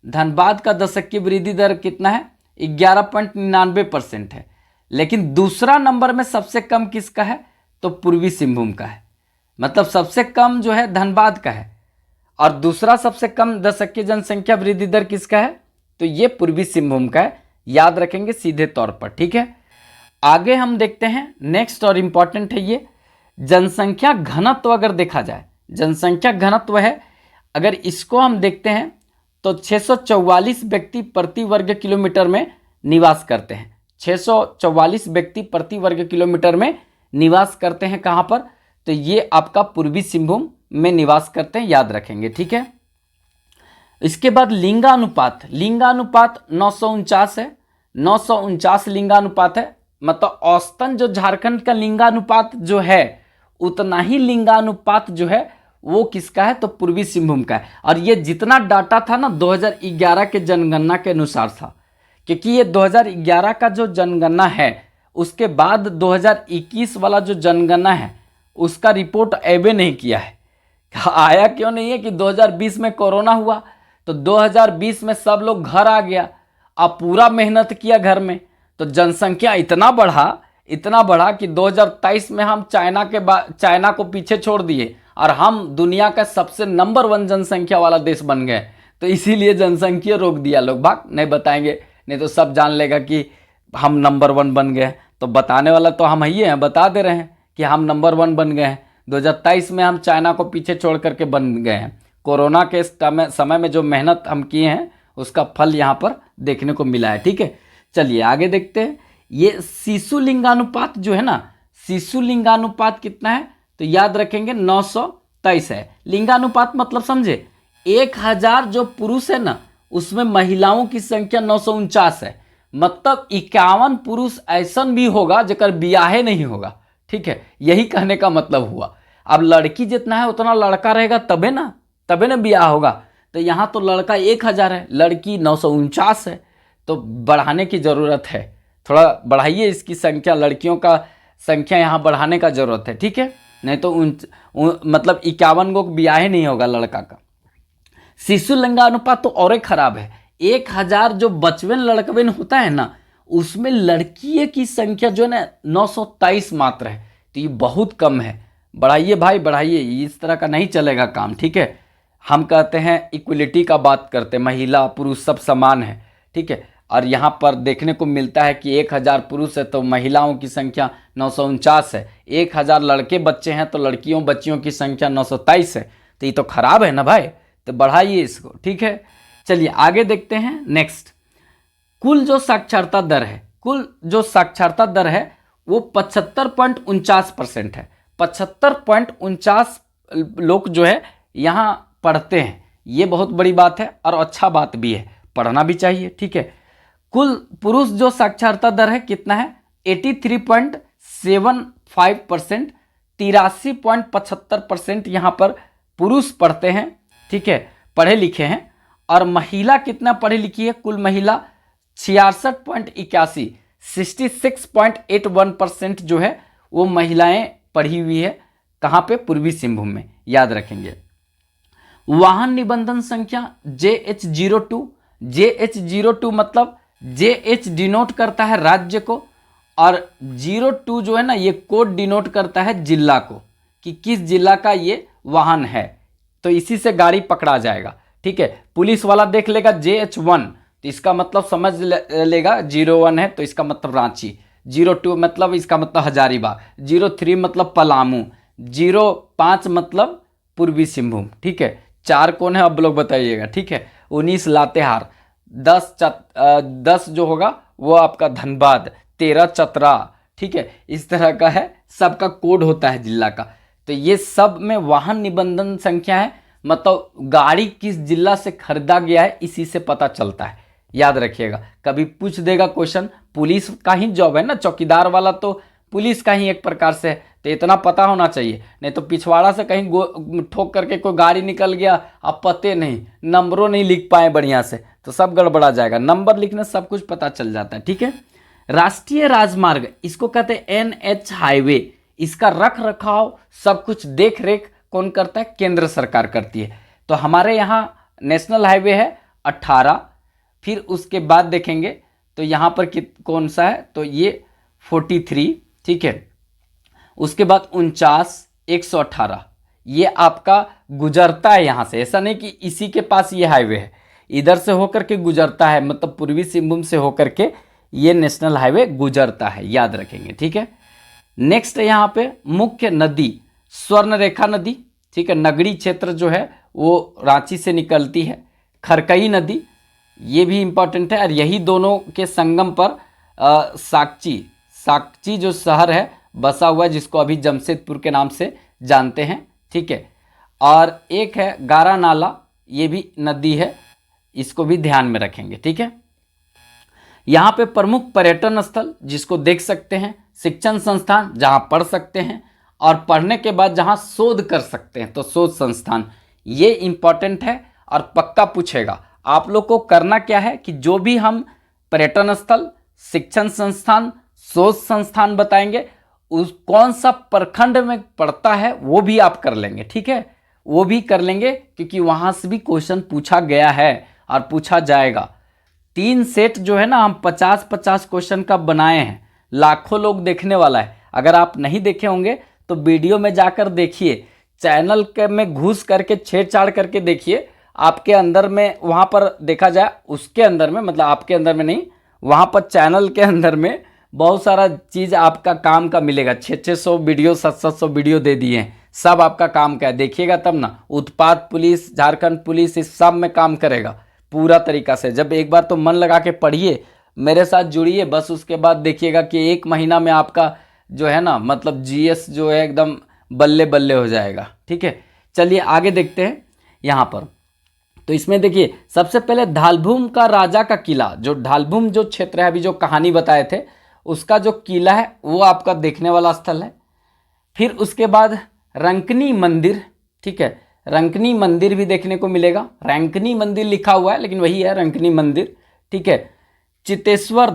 धनबाद का दशकीय वृद्धि दर कितना है, 11.99% है। लेकिन दूसरा नंबर में सबसे कम किसका है, तो पूर्वी सिंहभूम का है। मतलब सबसे कम जो है धनबाद का है और दूसरा सबसे कम दशकीय जनसंख्या वृद्धि दर किसका है, तो ये पूर्वी सिंहभूम का है, याद रखेंगे सीधे तौर पर, ठीक है। आगे हम देखते हैं नेक्स्ट, और इंपॉर्टेंट है ये, जनसंख्या घनत्व। अगर देखा जाए जनसंख्या घनत्व है, अगर इसको हम देखते हैं तो 644 व्यक्ति प्रति वर्ग किलोमीटर में निवास करते हैं। 644 व्यक्ति प्रति वर्ग किलोमीटर में निवास करते हैं, कहाँ पर, तो ये आपका पूर्वी सिंहभूम में निवास करते हैं, याद रखेंगे, ठीक है। इसके बाद लिंगानुपात। लिंगानुपात 949 है, 949 लिंगानुपात है। मतलब औसतन जो झारखंड का लिंगानुपात जो है उतना ही लिंगानुपात जो है वो किसका है, तो पूर्वी सिंहभूम का है। और ये जितना डाटा था ना 2011 के जनगणना के अनुसार था, क्योंकि ये 2011 का जो जनगणना है उसके बाद 2021 वाला जो जनगणना है उसका रिपोर्ट अबे नहीं किया है। आया क्यों नहीं है कि 2020 में कोरोना हुआ तो 2020 में सब लोग घर आ गया, अब पूरा मेहनत किया घर में, तो जनसंख्या इतना बढ़ा कि 2023 में हम चाइना को पीछे छोड़ दिए और हम दुनिया का सबसे नंबर 1 जनसंख्या वाला देश बन गए। तो इसीलिए जनसंख्या रोक दिया, लोग भाग नहीं बताएंगे, नहीं तो सब जान लेगा कि हम नंबर 1 बन गए। तो बताने वाला तो हम ही हैं, बता दे रहे हैं कि हम नंबर 1 बन गए हैं। 2023 में हम चाइना को पीछे छोड़ करके बन गए हैं। कोरोना के समय में जो मेहनत हम किए हैं उसका फल यहाँ पर देखने को मिला है, ठीक है। चलिए आगे देखते हैं। ये शिशु लिंगानुपात जो है ना, शिशु लिंगानुपात कितना है, तो याद रखेंगे 923 है। लिंगानुपात मतलब समझे, 1000 जो पुरुष है ना उसमें महिलाओं की संख्या 949 है। मतलब 51 पुरुष ऐसा भी होगा जेकर बियाहे नहीं होगा, ठीक है, यही कहने का मतलब हुआ। अब लड़की जितना है उतना लड़का रहेगा तबे ना बियाह होगा। तो यहाँ तो लड़का 1000 है, लड़की 949 है, तो बढ़ाने की ज़रूरत है, थोड़ा बढ़ाइए इसकी संख्या, लड़कियों का संख्या यहाँ बढ़ाने का ज़रूरत है, ठीक है, नहीं तो मतलब 51 गो ब्याह नहीं होगा लड़का का। शिशु लिंगानुपात तो और खराब है। 1000 जो बचवन लड़कवन होता है ना उसमें लड़कियों की संख्या जो है ना 923 मात्र है, तो ये बहुत कम है। बढ़ाइए भाई बढ़ाइए, इस तरह का नहीं चलेगा काम, ठीक है। हम कहते हैं इक्वलिटी का बात करते हैं, महिला पुरुष सब समान है, ठीक है। और यहाँ पर देखने को मिलता है कि 1000 पुरुष है तो महिलाओं की संख्या 949 है, 1000 लड़के बच्चे हैं तो लड़कियों बच्चियों की संख्या 923 है, तो ये तो खराब है ना भाई, तो बढ़ाइए इसको, ठीक है। चलिए आगे देखते हैं नेक्स्ट। कुल जो साक्षरता दर है वो 75.49% है। 75.49 लोग जो है यहाँ पढ़ते हैं, ये बहुत बड़ी बात है और अच्छा बात भी है, पढ़ना भी चाहिए, ठीक है। कुल पुरुष जो साक्षरता दर है कितना है, 83.75%, 83.75% यहाँ पर पुरुष पढ़ते हैं, ठीक है, पढ़े लिखे हैं। और महिला कितना पढ़ी लिखी है, कुल महिला 66.81, 66.81% जो है वो महिलाएं पढ़ी हुई है, कहाँ पे, पूर्वी सिंहभूम में, याद रखेंगे। वाहन निबंधन संख्या JH02, JH02 मतलब JH डिनोट करता है राज्य को और 02 जो है ना ये कोड डिनोट करता है जिला को, कि किस जिला का ये वाहन है, तो इसी से गाड़ी पकड़ा जाएगा, ठीक है। पुलिस वाला देख लेगा JH1 तो इसका मतलब समझ लेगा 01 है तो इसका मतलब रांची, 02 मतलब इसका मतलब हजारीबाग, 03 मतलब पलामू, 05 मतलब पूर्वी सिंहभूम। ठीक है, 4 कौन है अब लोग बताइएगा। ठीक है, 19 लातेहार, 10 जो होगा वो आपका धनबाद, 13 चतरा। ठीक है, इस तरह का है, सबका कोड होता है जिला का। तो ये सब में वाहन निबंधन संख्या है, मतलब गाड़ी किस जिला से खरीदा गया है इसी से पता चलता है, याद रखिएगा। कभी पूछ देगा क्वेश्चन, पुलिस का ही जॉब है ना, चौकीदार वाला तो पुलिस का ही एक प्रकार से है, तो इतना पता होना चाहिए। नहीं तो पिछवाड़ा से कहीं ठोक करके कोई गाड़ी निकल गया, अब पते नहीं, नंबरों नहीं लिख पाए बढ़िया से, तो सब गड़बड़ा जाएगा। नंबर लिखने सब कुछ पता चल जाता है। ठीक है, राष्ट्रीय राजमार्ग इसको कहते हैं NH हाईवे, इसका रख रखाव सब कुछ देख रेख कौन करता है? केंद्र सरकार करती है। तो हमारे यहाँ नेशनल हाईवे है 18, फिर उसके बाद देखेंगे तो यहाँ पर कौन सा है, तो ये 43। ठीक है, उसके बाद 49, 118, ये आपका गुजरता है यहाँ से, ऐसा नहीं कि इसी के पास ये हाईवे है, इधर से होकर के गुजरता है, मतलब पूर्वी सिंहभूम से होकर के ये नेशनल हाईवे गुजरता है, याद रखेंगे। ठीक है, नेक्स्ट यहाँ पे मुख्य नदी स्वर्णरेखा नदी। ठीक है, नगरी क्षेत्र जो है वो रांची से निकलती है। खरकई नदी ये भी इंपॉर्टेंट है, और यही दोनों के संगम पर साकची जो शहर है बसा हुआ है, जिसको अभी जमशेदपुर के नाम से जानते हैं। ठीक है, और एक है गारा नाला, ये भी नदी है, इसको भी ध्यान में रखेंगे। ठीक है, यहाँ पे प्रमुख पर्यटन स्थल जिसको देख सकते हैं, शिक्षण संस्थान जहाँ पढ़ सकते हैं, और पढ़ने के बाद जहाँ शोध कर सकते हैं तो शोध संस्थान, ये इंपॉर्टेंट है और पक्का पूछेगा। आप लोग को करना क्या है कि जो भी हम पर्यटन स्थल, शिक्षण संस्थान, शोध संस्थान बताएंगे, उस कौन सा प्रखंड में पड़ता है वो भी आप कर लेंगे। ठीक है, वो भी कर लेंगे क्योंकि वहाँ से भी क्वेश्चन पूछा गया है और पूछा जाएगा। 3 सेट जो है ना हम 50-50 क्वेश्चन का बनाए हैं, लाखों लोग देखने वाला है। अगर आप नहीं देखे होंगे तो वीडियो में जाकर देखिए, चैनल के में घुस करके छेड़छाड़ करके देखिए, आपके अंदर में वहाँ पर देखा जाए, उसके अंदर में मतलब आपके अंदर में नहीं, वहाँ पर चैनल के अंदर में बहुत सारा चीज़ आपका काम का मिलेगा। 600 वीडियो 700 वीडियो दे दिए हैं, सब आपका काम का है, देखिएगा तब ना। उत्पाद पुलिस, झारखंड पुलिस, इस सब में काम करेगा पूरा तरीका से। जब एक बार तो मन लगा के पढ़िए, मेरे साथ जुड़िए, बस उसके बाद देखिएगा कि 1 महीना में आपका जो है ना मतलब GS जो है एकदम बल्ले बल्ले हो जाएगा। ठीक है, चलिए आगे देखते हैं यहाँ पर। तो इसमें देखिए सबसे पहले धालभूम का राजा का किला, जो धालभूम जो क्षेत्र है, अभी जो कहानी बताए थे, उसका जो किला है वो आपका देखने वाला स्थल है। फिर उसके बाद रंकनी मंदिर। ठीक है, रंकनी मंदिर भी देखने को मिलेगा, रंकनी मंदिर लिखा हुआ है लेकिन वही है रंकनी मंदिर। ठीक है, चितेश्वर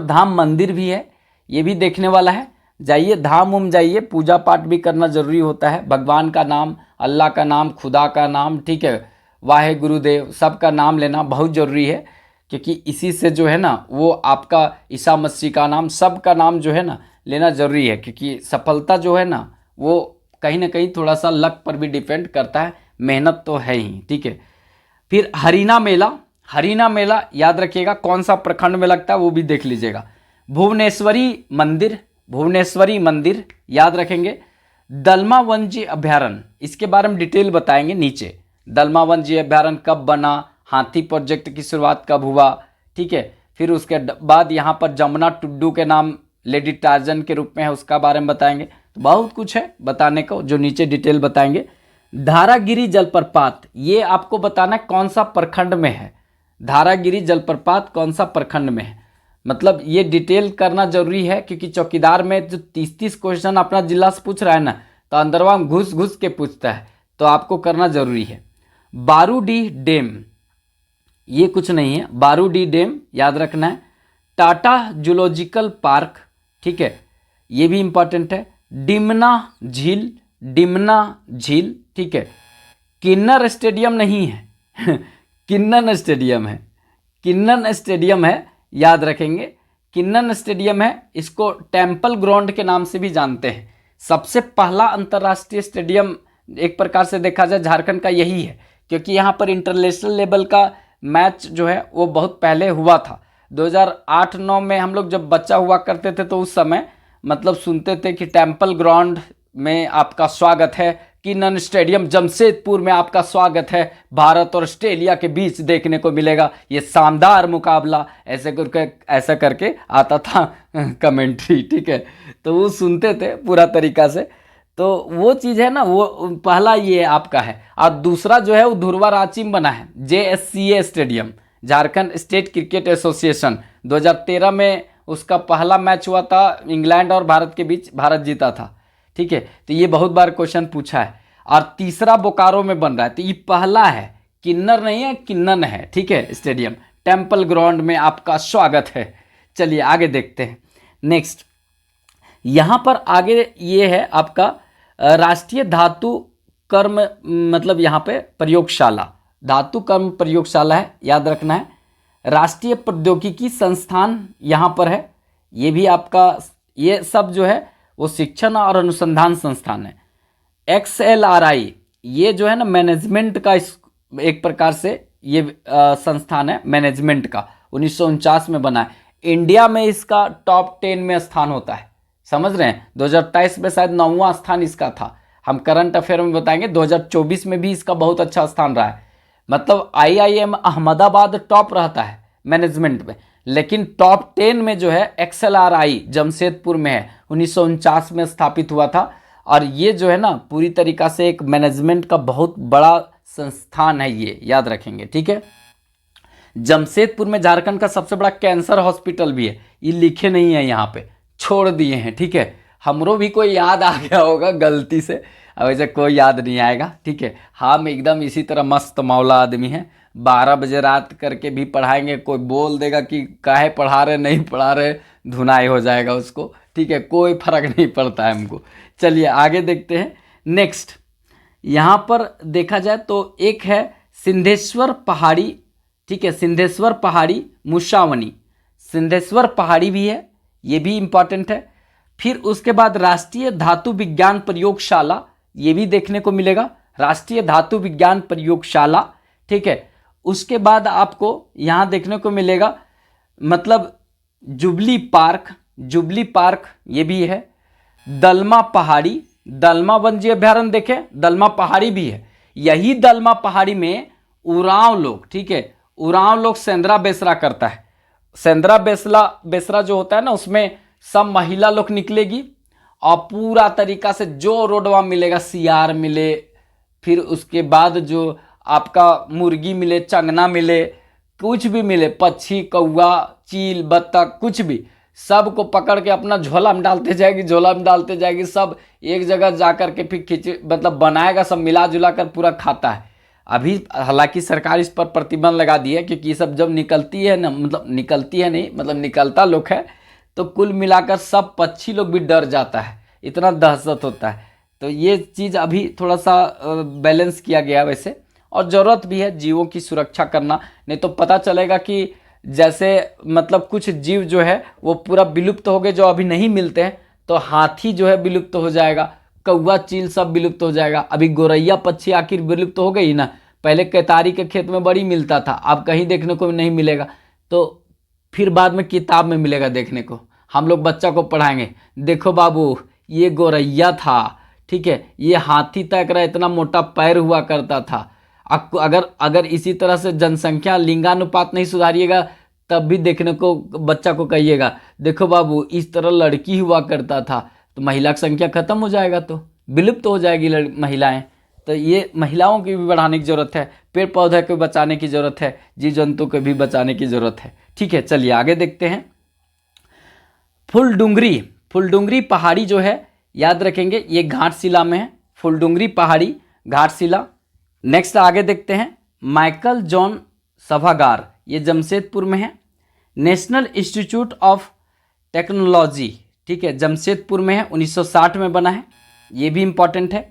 धाम मंदिर भी है, ये भी देखने वाला है। जाइए धाम जाइए, पूजा पाठ भी करना जरूरी होता है, भगवान का नाम, अल्लाह का नाम, खुदा का नाम, ठीक है, वाहे गुरुदेव, सबका नाम लेना बहुत ज़रूरी है, क्योंकि इसी से जो है ना वो आपका ईसा मसीह का नाम, सबका नाम जो है ना लेना ज़रूरी है, क्योंकि सफलता जो है ना वो कहीं ना कहीं थोड़ा सा लक पर भी डिपेंड करता है, मेहनत तो है ही। ठीक है, फिर हरीना मेला याद रखिएगा कौन सा प्रखंड में लगता है वो भी देख लीजिएगा। भुवनेश्वरी मंदिर याद रखेंगे। दलमा वन्यजीव अभ्यारण्य, इसके बारे में डिटेल बताएंगे नीचे। दलमा वन्यजीव अभ्यारण्य कब बना, हाथी प्रोजेक्ट की शुरुआत कब हुआ। ठीक है, फिर उसके बाद यहाँ पर जमुना टुड्डू के नाम लेडी टार्जन के रूप में है, उसका बारे में बताएंगे। तो बहुत कुछ है बताने को, जो नीचे डिटेल बताएंगे। धारागिरी जलप्रपात, ये आपको बताना है कौन सा प्रखंड में है, धारागिरी जलप्रपात कौन सा प्रखंड में है, मतलब ये डिटेल करना जरूरी है, क्योंकि चौकीदार में जो 30 क्वेश्चन अपना जिला से पूछ रहा है ना, तो अंदरवा में घुस के पूछता है, तो आपको करना जरूरी है। बारूडीह डैम, ये कुछ नहीं है, बारूडीह डैम याद रखना है। टाटा जूलॉजिकल पार्क, ठीक है, ये भी इंपॉर्टेंट है। डिमना झील, ठीक है। किन्नर स्टेडियम नहीं है किन्नन स्टेडियम है, याद रखेंगे, किन्नन स्टेडियम है, इसको टेम्पल ग्राउंड के नाम से भी जानते हैं। सबसे पहला अंतर्राष्ट्रीय स्टेडियम एक प्रकार से देखा जाए झारखंड का यही है, क्योंकि यहाँ पर इंटरनेशनल लेवल का मैच जो है वो बहुत पहले हुआ था। 2008-9 में हम लोग जब बच्चा हुआ करते थे तो उस समय मतलब सुनते थे कि टेम्पल ग्राउंड में आपका स्वागत है, किनन स्टेडियम जमशेदपुर में आपका स्वागत है, भारत और ऑस्ट्रेलिया के बीच देखने को मिलेगा ये शानदार मुकाबला, ऐसा करके आता था कमेंट्री। ठीक है, तो वो सुनते थे पूरा तरीका से। तो वो चीज़ है ना, वो पहला ये आपका है। और दूसरा जो है वो धुरवा रांची में बना है, JSCA stadium, Jharkhand state cricket association. 2013 में उसका पहला मैच हुआ था इंग्लैंड और भारत के बीच, भारत जीता था। ठीक है, तो ये बहुत बार क्वेश्चन पूछा है। और तीसरा बोकारो में बन रहा है, तो ये पहला है, किन्नर नहीं है, किन्नन है। ठीक है, स्टेडियम टेम्पल ग्राउंड में आपका स्वागत है। चलिए आगे देखते हैं। नेक्स्ट यहाँ पर आगे ये है आपका राष्ट्रीय धातु कर्म, मतलब यहाँ पे प्रयोगशाला, धातु कर्म प्रयोगशाला है, याद रखना है। राष्ट्रीय प्रौद्योगिकी संस्थान यहाँ पर है, ये भी आपका, ये सब जो है वो शिक्षण और अनुसंधान संस्थान है। XLRI ये जो है ना मैनेजमेंट का एक प्रकार से ये संस्थान है मैनेजमेंट का, 1949 में बना है। इंडिया में इसका टॉप 10 में स्थान होता है, समझ रहे हैं। 2023 में शायद 9वां स्थान इसका था। हम करंट अफेयर में बताएंगे, 2024 में भी इसका बहुत अच्छा स्थान रहा है। मतलब IIM अहमदाबाद टॉप रहता है मैनेजमेंट में, लेकिन टॉप 10 में जो है XLRI जमशेदपुर में है, 1949 में स्थापित हुआ था। और ये जो है ना पूरी तरीका से एक मैनेजमेंट का बहुत बड़ा संस्थान है, ये याद रखेंगे। ठीक है, जमशेदपुर में झारखंड का सबसे बड़ा कैंसर हॉस्पिटल भी है, ये लिखे नहीं है यहाँ पे, छोड़ दिए हैं। ठीक है, हमरो भी कोई याद आ गया होगा गलती से, अब ऐसे कोई याद नहीं आएगा। ठीक है, हम एकदम इसी तरह मस्त मौला आदमी हैं, 12 बजे रात करके भी पढ़ाएंगे। कोई बोल देगा कि काहे पढ़ा रहे नहीं पढ़ा रहे, धुनाई हो जाएगा उसको। ठीक है, कोई फर्क नहीं पड़ता है हमको। चलिए आगे देखते हैं। नेक्स्ट यहाँ पर देखा जाए तो एक है सिंधेश्वर पहाड़ी। ठीक है, सिंधेश्वर पहाड़ी मुसावनी, सिंधेश्वर पहाड़ी भी है, ये भी इम्पॉर्टेंट है। फिर उसके बाद राष्ट्रीय धातु विज्ञान प्रयोगशाला, ये भी देखने को मिलेगा, राष्ट्रीय धातु विज्ञान प्रयोगशाला। ठीक है, उसके बाद आपको यहाँ देखने को मिलेगा मतलब जुबली पार्क, जुबली पार्क ये भी है। दलमा पहाड़ी, दलमा वन्य अभ्यारण्य देखें, दलमा पहाड़ी भी है। यही दलमा पहाड़ी में उरांव लोग, ठीक है, उरांव लोग सेंद्रा बेसरा करता है। सेंद्रा बेसरा जो होता है ना, उसमें सब महिला लोग निकलेगी और पूरा तरीका से जो रोडवा मिलेगा, सियार मिले, फिर उसके बाद जो आपका मुर्गी मिले, चंगना मिले, कुछ भी मिले, पक्षी, कौवा, चील, बत्तख, कुछ भी, सब को पकड़ के अपना झोला में डालते जाएगी, झोला में डालते जाएगी, सब एक जगह जा कर के फिर खींच मतलब बनाएगा, सब मिला जुला कर पूरा खाता है। अभी हालांकि सरकार इस पर प्रतिबंध लगा दी है, क्योंकि ये सब जब निकलती है ना, मतलब निकलती है नहीं, मतलब निकलता लोग है, तो कुल मिलाकर सब पक्षी लोग भी डर जाता है, इतना दहशत होता है। तो ये चीज़ अभी थोड़ा सा बैलेंस किया गया वैसे, और ज़रूरत भी है जीवों की सुरक्षा करना, नहीं तो पता चलेगा कि जैसे मतलब कुछ जीव जो है वो पूरा विलुप्त हो गए, जो अभी नहीं मिलते हैं। तो हाथी जो है विलुप्त हो जाएगा, कौवा, चील सब विलुप्त हो जाएगा। अभी गोरैया पक्षी आखिर विलुप्त हो गई ना, पहले केतारी के खेत में बड़ी मिलता था, अब कहीं देखने को नहीं मिलेगा, तो फिर बाद में किताब में मिलेगा देखने को। हम लोग बच्चा को पढ़ाएंगे, देखो बाबू ये गोरैया था, ठीक है, ये हाथी तक रहा, इतना मोटा पैर हुआ करता था। अगर इसी तरह से जनसंख्या लिंगानुपात नहीं सुधारिएगा, तब भी देखने को बच्चा को कहिएगा देखो बाबू इस तरह लड़की हुआ करता था, तो महिला की संख्या खत्म हो जाएगा, तो विलुप्त हो जाएगी महिलाएं। तो ये महिलाओं की भी बढ़ाने की ज़रूरत है, पेड़ पौधे को बचाने की ज़रूरत है, जीव जंतु को भी बचाने की ज़रूरत है। ठीक है, चलिए आगे देखते हैं। फुलडुंगरी पहाड़ी जो है याद रखेंगे, ये घाटशिला में है, फुलडुंगरी पहाड़ी घाटशिला। नेक्स्ट आगे देखते हैं, माइकल जॉन सभागार, ये जमशेदपुर में है। नेशनल इंस्टीट्यूट ऑफ टेक्नोलॉजी, ठीक है, जमशेदपुर में है, 1960 में बना है, ये भी इम्पॉर्टेंट है।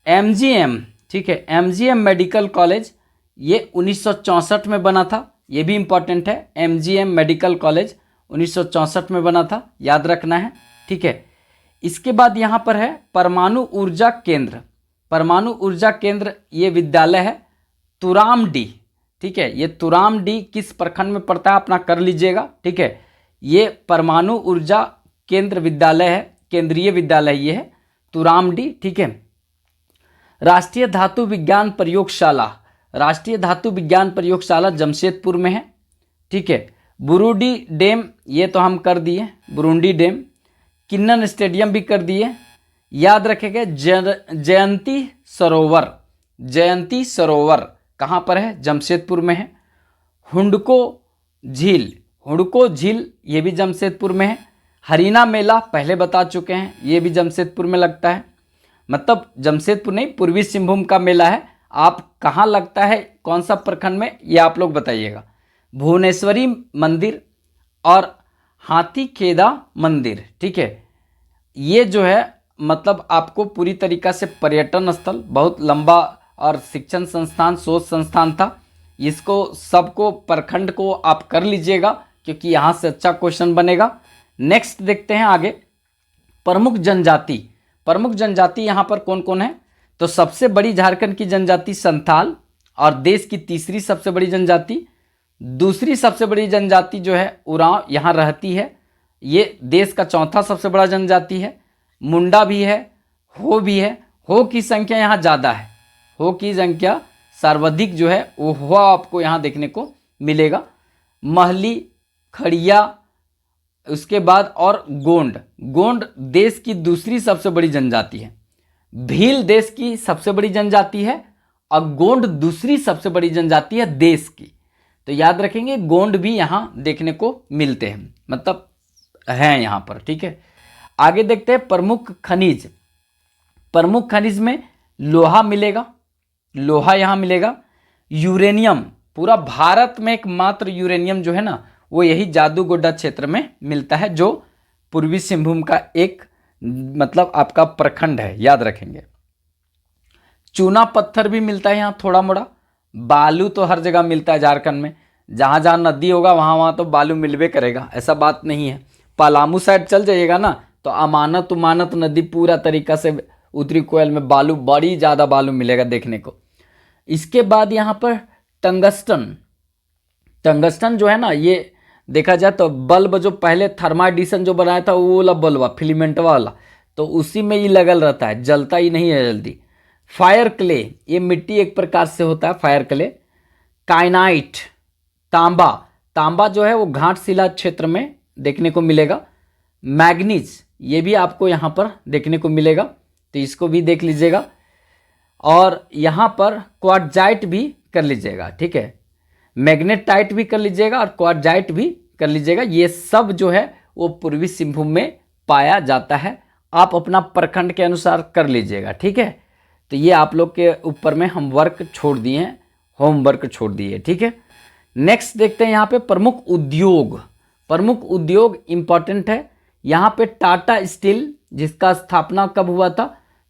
MGM, ठीक है, MGM मेडिकल कॉलेज, ये 1964 में बना था, ये भी इम्पॉर्टेंट है। MGM मेडिकल कॉलेज 1964 में बना था, याद रखना है। ठीक है, इसके बाद यहाँ पर है परमाणु ऊर्जा केंद्र, परमाणु ऊर्जा केंद्र ये विद्यालय है तुरामडी, ठीक है। ये तुराम-डी किस प्रखंड में पड़ता है अपना कर लीजिएगा, ठीक है। ये परमाणु ऊर्जा केंद्र विद्यालय है, केंद्रीय विद्यालय ये है तुराम-डी, ठीक है। राष्ट्रीय धातु विज्ञान प्रयोगशाला, राष्ट्रीय धातु विज्ञान प्रयोगशाला जमशेदपुर में है, ठीक है। बुरुंडी डैम ये तो हम कर दिए, बुरुंडी डैम। किन्नन स्टेडियम भी कर दिए। याद रखेंगे जयंती सरोवर, जयंती सरोवर कहाँ पर है? जमशेदपुर में है। हुडको झील, हुडको झील ये भी जमशेदपुर में है। हरीना मेला पहले बता चुके हैं, ये भी जमशेदपुर में लगता है। मतलब जमशेदपुर नहीं, पूर्वी सिंहभूम का मेला है। आप कहाँ लगता है, कौन सा प्रखंड में, ये आप लोग बताइएगा। भुवनेश्वरी मंदिर और हाथीखेदा मंदिर, ठीक है। ये जो है मतलब आपको पूरी तरीक़ा से पर्यटन स्थल, बहुत लंबा और शिक्षण संस्थान, शोध संस्थान था। इसको सबको प्रखंड को आप कर लीजिएगा क्योंकि यहाँ से अच्छा क्वेश्चन बनेगा। नेक्स्ट देखते हैं आगे, प्रमुख जनजाति। प्रमुख जनजाति यहाँ पर कौन कौन है? तो सबसे बड़ी झारखंड की जनजाति संथाल, और देश की तीसरी सबसे बड़ी जनजाति। दूसरी सबसे बड़ी जनजाति जो है उरांव यहाँ रहती है, ये देश का चौथा सबसे बड़ा जनजाति है। मुंडा भी है, हो भी है। हो की संख्या यहाँ ज़्यादा है, हो की संख्या सर्वाधिक जो है वो हो आपको यहाँ देखने को मिलेगा। महली, खड़िया, उसके बाद और गोंड, गोंड देश की दूसरी सबसे बड़ी जनजाति है। भील देश की सबसे बड़ी जनजाति है और गोंड दूसरी सबसे बड़ी जनजाति है देश की। तो याद रखेंगे गोंड भी यहाँ देखने को मिलते हैं, मतलब हैं यहाँ पर, ठीक है। आगे देखते हैं प्रमुख खनिज। प्रमुख खनिज में लोहा मिलेगा, लोहा यहाँ मिलेगा। यूरेनियम, पूरा भारत में एकमात्र यूरेनियम जो है ना वो यही जादूगोड्डा क्षेत्र में मिलता है, जो पूर्वी सिंहभूम का एक मतलब आपका प्रखंड है, याद रखेंगे। चूना पत्थर भी मिलता है यहाँ थोड़ा मोड़ा। बालू तो हर जगह मिलता है झारखंड में, जहाँ जहाँ नदी होगा वहाँ वहाँ तो बालू मिलबे करेगा, ऐसा बात नहीं है। पलामू साइड चल जाइएगा ना तो अमानत उमानत नदी पूरा तरीका से उत्तरी कोयल में बालू, बड़ी ज़्यादा बालू मिलेगा देखने को। इसके बाद यहाँ पर टंगस्टन, टंगस्टन जो है ना ये देखा जाए तो बल्ब जो पहले थर्माइडिशन जो बनाया था वो वाला बल्ब, फिलामेंट वाला, तो उसी में ये लगल रहता है, जलता ही नहीं है जल्दी। फायर क्ले, ये मिट्टी एक प्रकार से होता है फायर क्ले। काइनाइट, तांबा, तांबा जो है वो घाटशिला क्षेत्र में देखने को मिलेगा। मैग्नीज, ये भी आपको यहाँ पर देखने को मिलेगा, तो इसको भी देख लीजिएगा। और यहाँ पर क्वार्टजाइट भी कर लीजिएगा, ठीक है। मैग्नेटाइट भी कर लीजिएगा और क्वार्टजाइट भी कर लीजिएगा। ये सब जो है वो पूर्वी सिंहभूम में पाया जाता है। आप अपना प्रखंड के अनुसार कर लीजिएगा, ठीक है। तो ये आप लोग के ऊपर में हम वर्क छोड़ दिए हैं, होमवर्क छोड़ दिए, ठीक है। नेक्स्ट देखते हैं यहाँ पे प्रमुख उद्योग। प्रमुख उद्योग इम्पॉर्टेंट है। यहाँ पे टाटा स्टील, जिसका स्थापना कब हुआ था?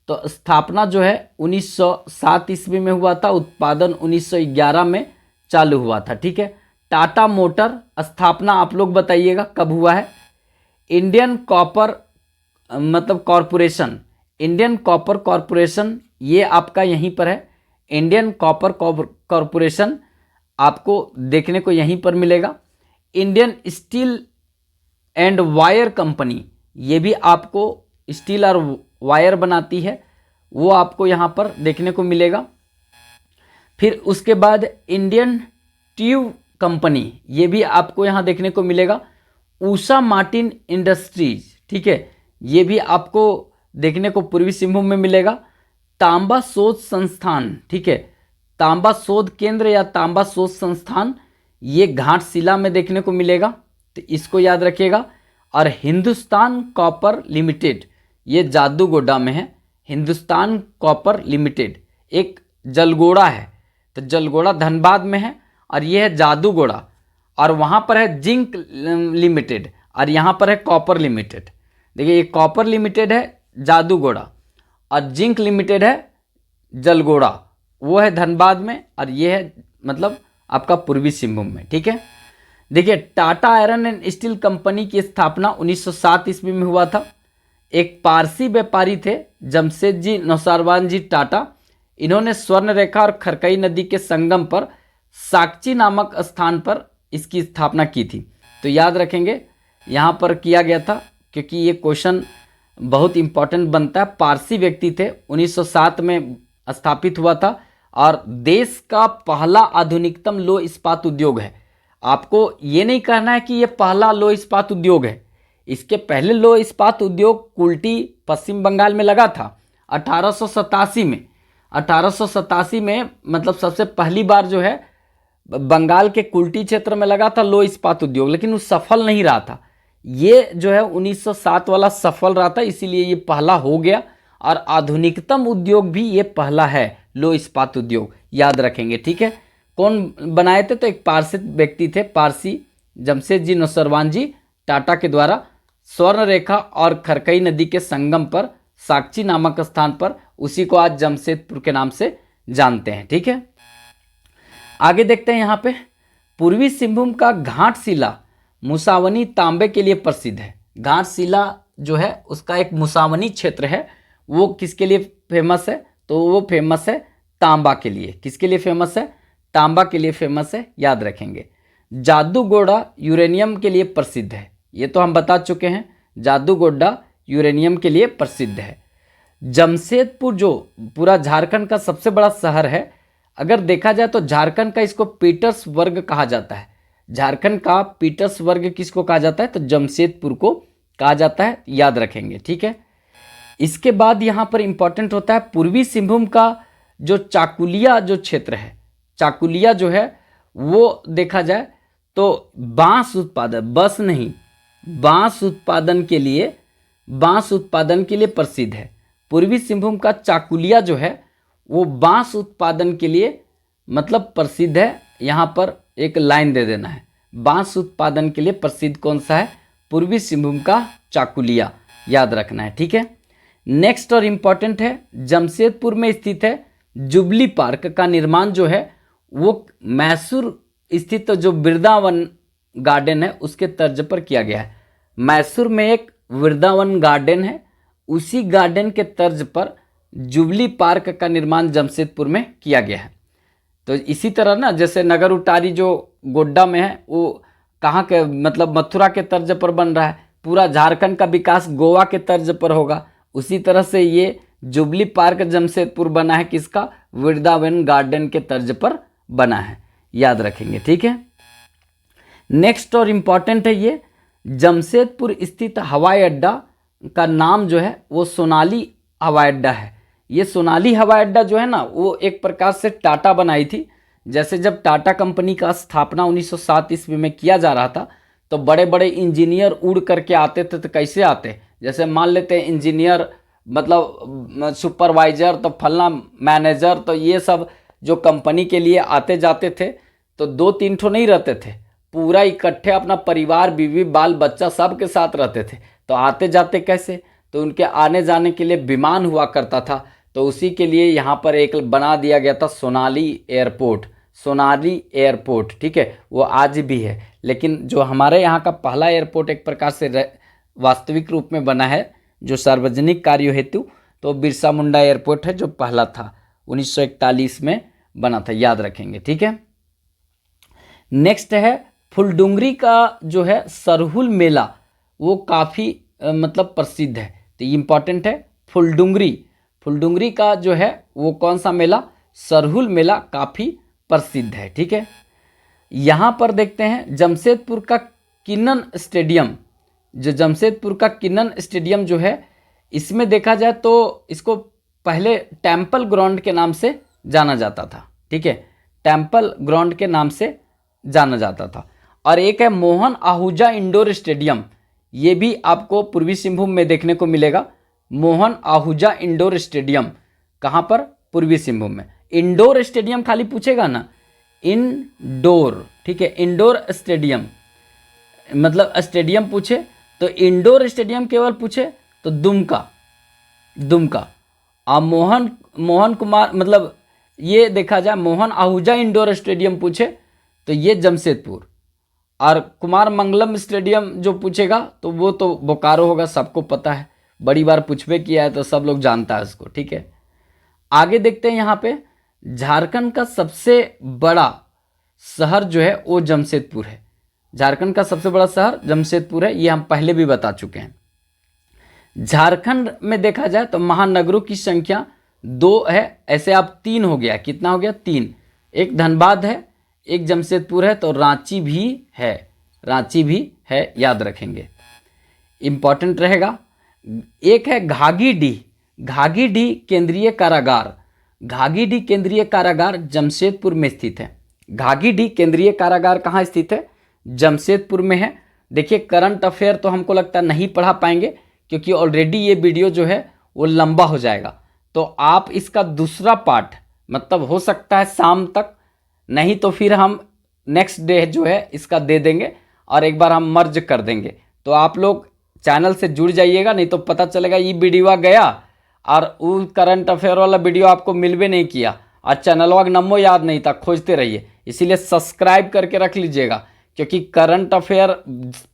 तो स्थापना जो है 1907 ईस्वी में हुआ था, उत्पादन 1911 में चालू हुआ था, ठीक है। टाटा मोटर स्थापना आप लोग बताइएगा कब हुआ है। इंडियन कॉपर मतलब कॉरपोरेशन, इंडियन कॉपर कॉरपोरेशन ये आपका यहीं पर है। इंडियन कॉपर कॉरपोरेशन आपको देखने को यहीं पर मिलेगा। Indian steel and wire company, ये भी आपको स्टील और वायर बनाती है, वो आपको यहाँ पर देखने को मिलेगा। फिर उसके बाद इंडियन ट्यूब कंपनी, ये भी आपको यहाँ देखने को मिलेगा। उषा मार्टिन इंडस्ट्रीज, ठीक है, ये भी आपको देखने को पूर्वी सिंहभूम में मिलेगा। तांबा शोध संस्थान, ठीक है, तांबा शोध केंद्र या तांबा शोध संस्थान ये घाटशिला में देखने को मिलेगा, तो इसको याद रखिएगा। और हिंदुस्तान कॉपर लिमिटेड ये जादूगोड्डा में है। हिंदुस्तान कॉपर लिमिटेड एक जलगोड़ा है, तो जलगोड़ा धनबाद में है और ये है जादूगोड़ा। और वहाँ पर है जिंक लिमिटेड और यहाँ पर है कॉपर लिमिटेड। देखिए ये कॉपर लिमिटेड है जादूगोड़ा और जिंक लिमिटेड है जलगोड़ा, वो है धनबाद में और ये है मतलब आपका पूर्वी सिंहभूम में, ठीक है। देखिए Tata iron and steel company की स्थापना 1907 ईस्वी में हुआ था। एक पारसी व्यापारी थे जमशेद जी नौसारवान जी टाटा, इन्होंने स्वर्ण रेखा और खरकई नदी के संगम पर साक्ची नामक स्थान पर इसकी स्थापना की थी। तो याद रखेंगे यहाँ पर किया गया था, क्योंकि ये क्वेश्चन बहुत इंपॉर्टेंट बनता है। पारसी व्यक्ति थे, 1907 में स्थापित हुआ था और देश का पहला आधुनिकतम लौह इस्पात उद्योग है। आपको ये नहीं कहना है कि ये पहला लौह इस्पात उद्योग है, इसके पहले लौह इस्पात उद्योग कुल्टी पश्चिम बंगाल में लगा था 1887 में। 1887 में मतलब सबसे पहली बार जो है बंगाल के कुल्टी क्षेत्र में लगा था लौह इस्पात उद्योग, लेकिन वो सफल नहीं रहा था। ये जो है 1907 वाला सफल रहा था, इसीलिए ये पहला हो गया। और आधुनिकतम उद्योग भी ये पहला है, लौह इस्पात उद्योग, याद रखेंगे। ठीक है, कौन बनाए थे? तो एक पारसी व्यक्ति थे, पारसी जमशेदजी नौसरवान जी टाटा के द्वारा स्वर्ण रेखा और खरकई नदी के संगम पर साक्ची नामक स्थान पर, उसी को आज जमशेदपुर के नाम से जानते हैं। ठीक है, आगे देखते हैं। यहाँ पे पूर्वी सिंहभूम का घाटशिला मुसावनी तांबे के लिए प्रसिद्ध है। घाटशिला जो है उसका एक मुसावनी क्षेत्र है, वो किसके लिए फेमस है? तो वो फेमस है तांबा के लिए। किसके लिए फेमस है? तांबा के लिए फेमस है, याद रखेंगे। जादूगोड़ा यूरेनियम के लिए प्रसिद्ध है, ये तो हम बता चुके हैं, जादूगोड़ा यूरेनियम के लिए प्रसिद्ध है। जमशेदपुर जो पूरा झारखंड का सबसे बड़ा शहर है, अगर देखा जाए तो झारखंड का इसको पीटर्सबर्ग कहा जाता है। झारखंड का पीटर्सबर्ग किसको कहा जाता है? तो जमशेदपुर को कहा जाता है, याद रखेंगे। ठीक है, इसके बाद यहाँ पर इंपॉर्टेंट होता है पूर्वी सिंहभूम का जो चाकुलिया जो क्षेत्र है, चाकुलिया जो है वो देखा जाए तो बांस उत्पादन, बस नहीं, बांस उत्पादन के लिए प्रसिद्ध है। पूर्वी सिंहभूम का चाकुलिया जो है वो बांस उत्पादन के लिए मतलब प्रसिद्ध है। यहाँ पर एक लाइन दे देना है, बांस उत्पादन के लिए प्रसिद्ध कौन सा है? पूर्वी सिंहभूम का चाकुलिया, याद रखना है। ठीक है, नेक्स्ट और इम्पॉर्टेंट है, जमशेदपुर में स्थित है जुबली पार्क का निर्माण जो है वो मैसूर स्थित जो वृंदावन गार्डन है उसके तर्ज पर किया गया है। मैसूर में एक वृंदावन गार्डन है, उसी गार्डन के तर्ज पर जुबली पार्क का निर्माण जमशेदपुर में किया गया है। तो इसी तरह ना, जैसे नगर उटारी जो गोड्डा में है वो कहाँ के मतलब मथुरा के तर्ज पर बन रहा है, पूरा झारखंड का विकास गोवा के तर्ज पर होगा, उसी तरह से ये जुबली पार्क जमशेदपुर बना है किसका? वृंदावन गार्डन के तर्ज पर बना है, याद रखेंगे। ठीक है, नेक्स्ट और इम्पॉर्टेंट है ये जमशेदपुर स्थित हवाई अड्डा का नाम जो है वो सोनाली हवाई अड्डा है। ये सोनाली हवाई अड्डा जो है ना वो एक प्रकार से टाटा बनाई थी। जैसे जब टाटा कंपनी का स्थापना 1907 ईस्वी में किया जा रहा था तो बड़े बड़े इंजीनियर उड़ करके आते थे। तो कैसे आते? जैसे मान लेते हैं इंजीनियर मतलब सुपरवाइजर, तो फलना मैनेजर, तो ये सब जो कंपनी के लिए आते जाते थे तो 2-3 ठो नहीं रहते थे, पूरा इकट्ठे अपना परिवार, बीवी, बाल बच्चा सब के साथ रहते थे। तो आते जाते कैसे? तो उनके आने जाने के लिए विमान हुआ करता था, तो उसी के लिए यहाँ पर एक बना दिया गया था सोनाली एयरपोर्ट, सोनाली एयरपोर्ट। ठीक है, वो आज भी है, लेकिन जो हमारे यहाँ का पहला एयरपोर्ट एक प्रकार से वास्तविक रूप में बना है जो सार्वजनिक कार्यों हेतु, तो बिरसा मुंडा एयरपोर्ट है जो पहला था, 1941 में बना था, याद रखेंगे। ठीक है, नेक्स्ट है फुलडुंगरी का जो है सरहुल मेला, वो काफ़ी मतलब प्रसिद्ध है। तो इम्पॉर्टेंट है फुलडुंगरी का जो है वो कौन सा मेला? सरहुल मेला काफ़ी प्रसिद्ध है। ठीक है, यहाँ पर देखते हैं जमशेदपुर का किन्नन स्टेडियम, जो जमशेदपुर का किन्नन स्टेडियम जो है, इसमें देखा जाए तो इसको पहले टेम्पल ग्राउंड के नाम से जाना जाता था। ठीक है, टेम्पल ग्राउंड के नाम से जाना जाता था। और एक है मोहन आहूजा इंडोर स्टेडियम, ये भी आपको पूर्वी सिंहभूम में देखने को मिलेगा। मोहन आहूजा इंडोर स्टेडियम कहाँ पर? पूर्वी सिंहभूम में। इंडोर स्टेडियम खाली पूछेगा ना, इंडोर, ठीक है, इंडोर स्टेडियम मतलब स्टेडियम पूछे तो इंडोर स्टेडियम केवल पूछे तो दुमका। और मोहन कुमार मतलब ये देखा जाए मोहन आहूजा इंडोर स्टेडियम पूछे तो ये जमशेदपुर, और कुमार मंगलम स्टेडियम जो पूछेगा तो वो तो बोकारो होगा, सबको पता है, बड़ी बार पूछबे किया है तो सब लोग जानता है उसको। ठीक है, आगे देखते हैं यहाँ पे झारखंड का सबसे बड़ा शहर जो है वो जमशेदपुर है। झारखंड का सबसे बड़ा शहर जमशेदपुर है, ये हम पहले भी बता चुके हैं। झारखंड में देखा जाए तो महानगरों की संख्या 2 है, ऐसे आप 3 हो गया। कितना हो गया? 3। एक धनबाद है, एक जमशेदपुर है, तो रांची भी है, रांची भी है, याद रखेंगे, इंपॉर्टेंट रहेगा। एक है घागीडीह, घागीडीह केंद्रीय कारागार, घागीडीह केंद्रीय कारागार जमशेदपुर में स्थित है। घागीडीह केंद्रीय कारागार कहाँ स्थित है? जमशेदपुर में है। देखिए करंट अफेयर तो हमको लगता है नहीं पढ़ा पाएंगे, क्योंकि ऑलरेडी ये वीडियो जो है वो लंबा हो जाएगा। तो आप इसका दूसरा पार्ट, मतलब हो सकता है शाम तक, नहीं तो फिर हम नेक्स्ट डे जो है इसका दे देंगे और एक बार हम मर्ज कर देंगे। तो आप लोग चैनल से जुड़ जाइएगा, नहीं तो पता चलेगा ये वीडियो गया और वो करंट अफेयर वाला वीडियो आपको मिल भी नहीं किया और चैनलवा का नंबर याद नहीं था, खोजते रहिए। इसीलिए सब्सक्राइब करके रख लीजिएगा, क्योंकि करंट अफेयर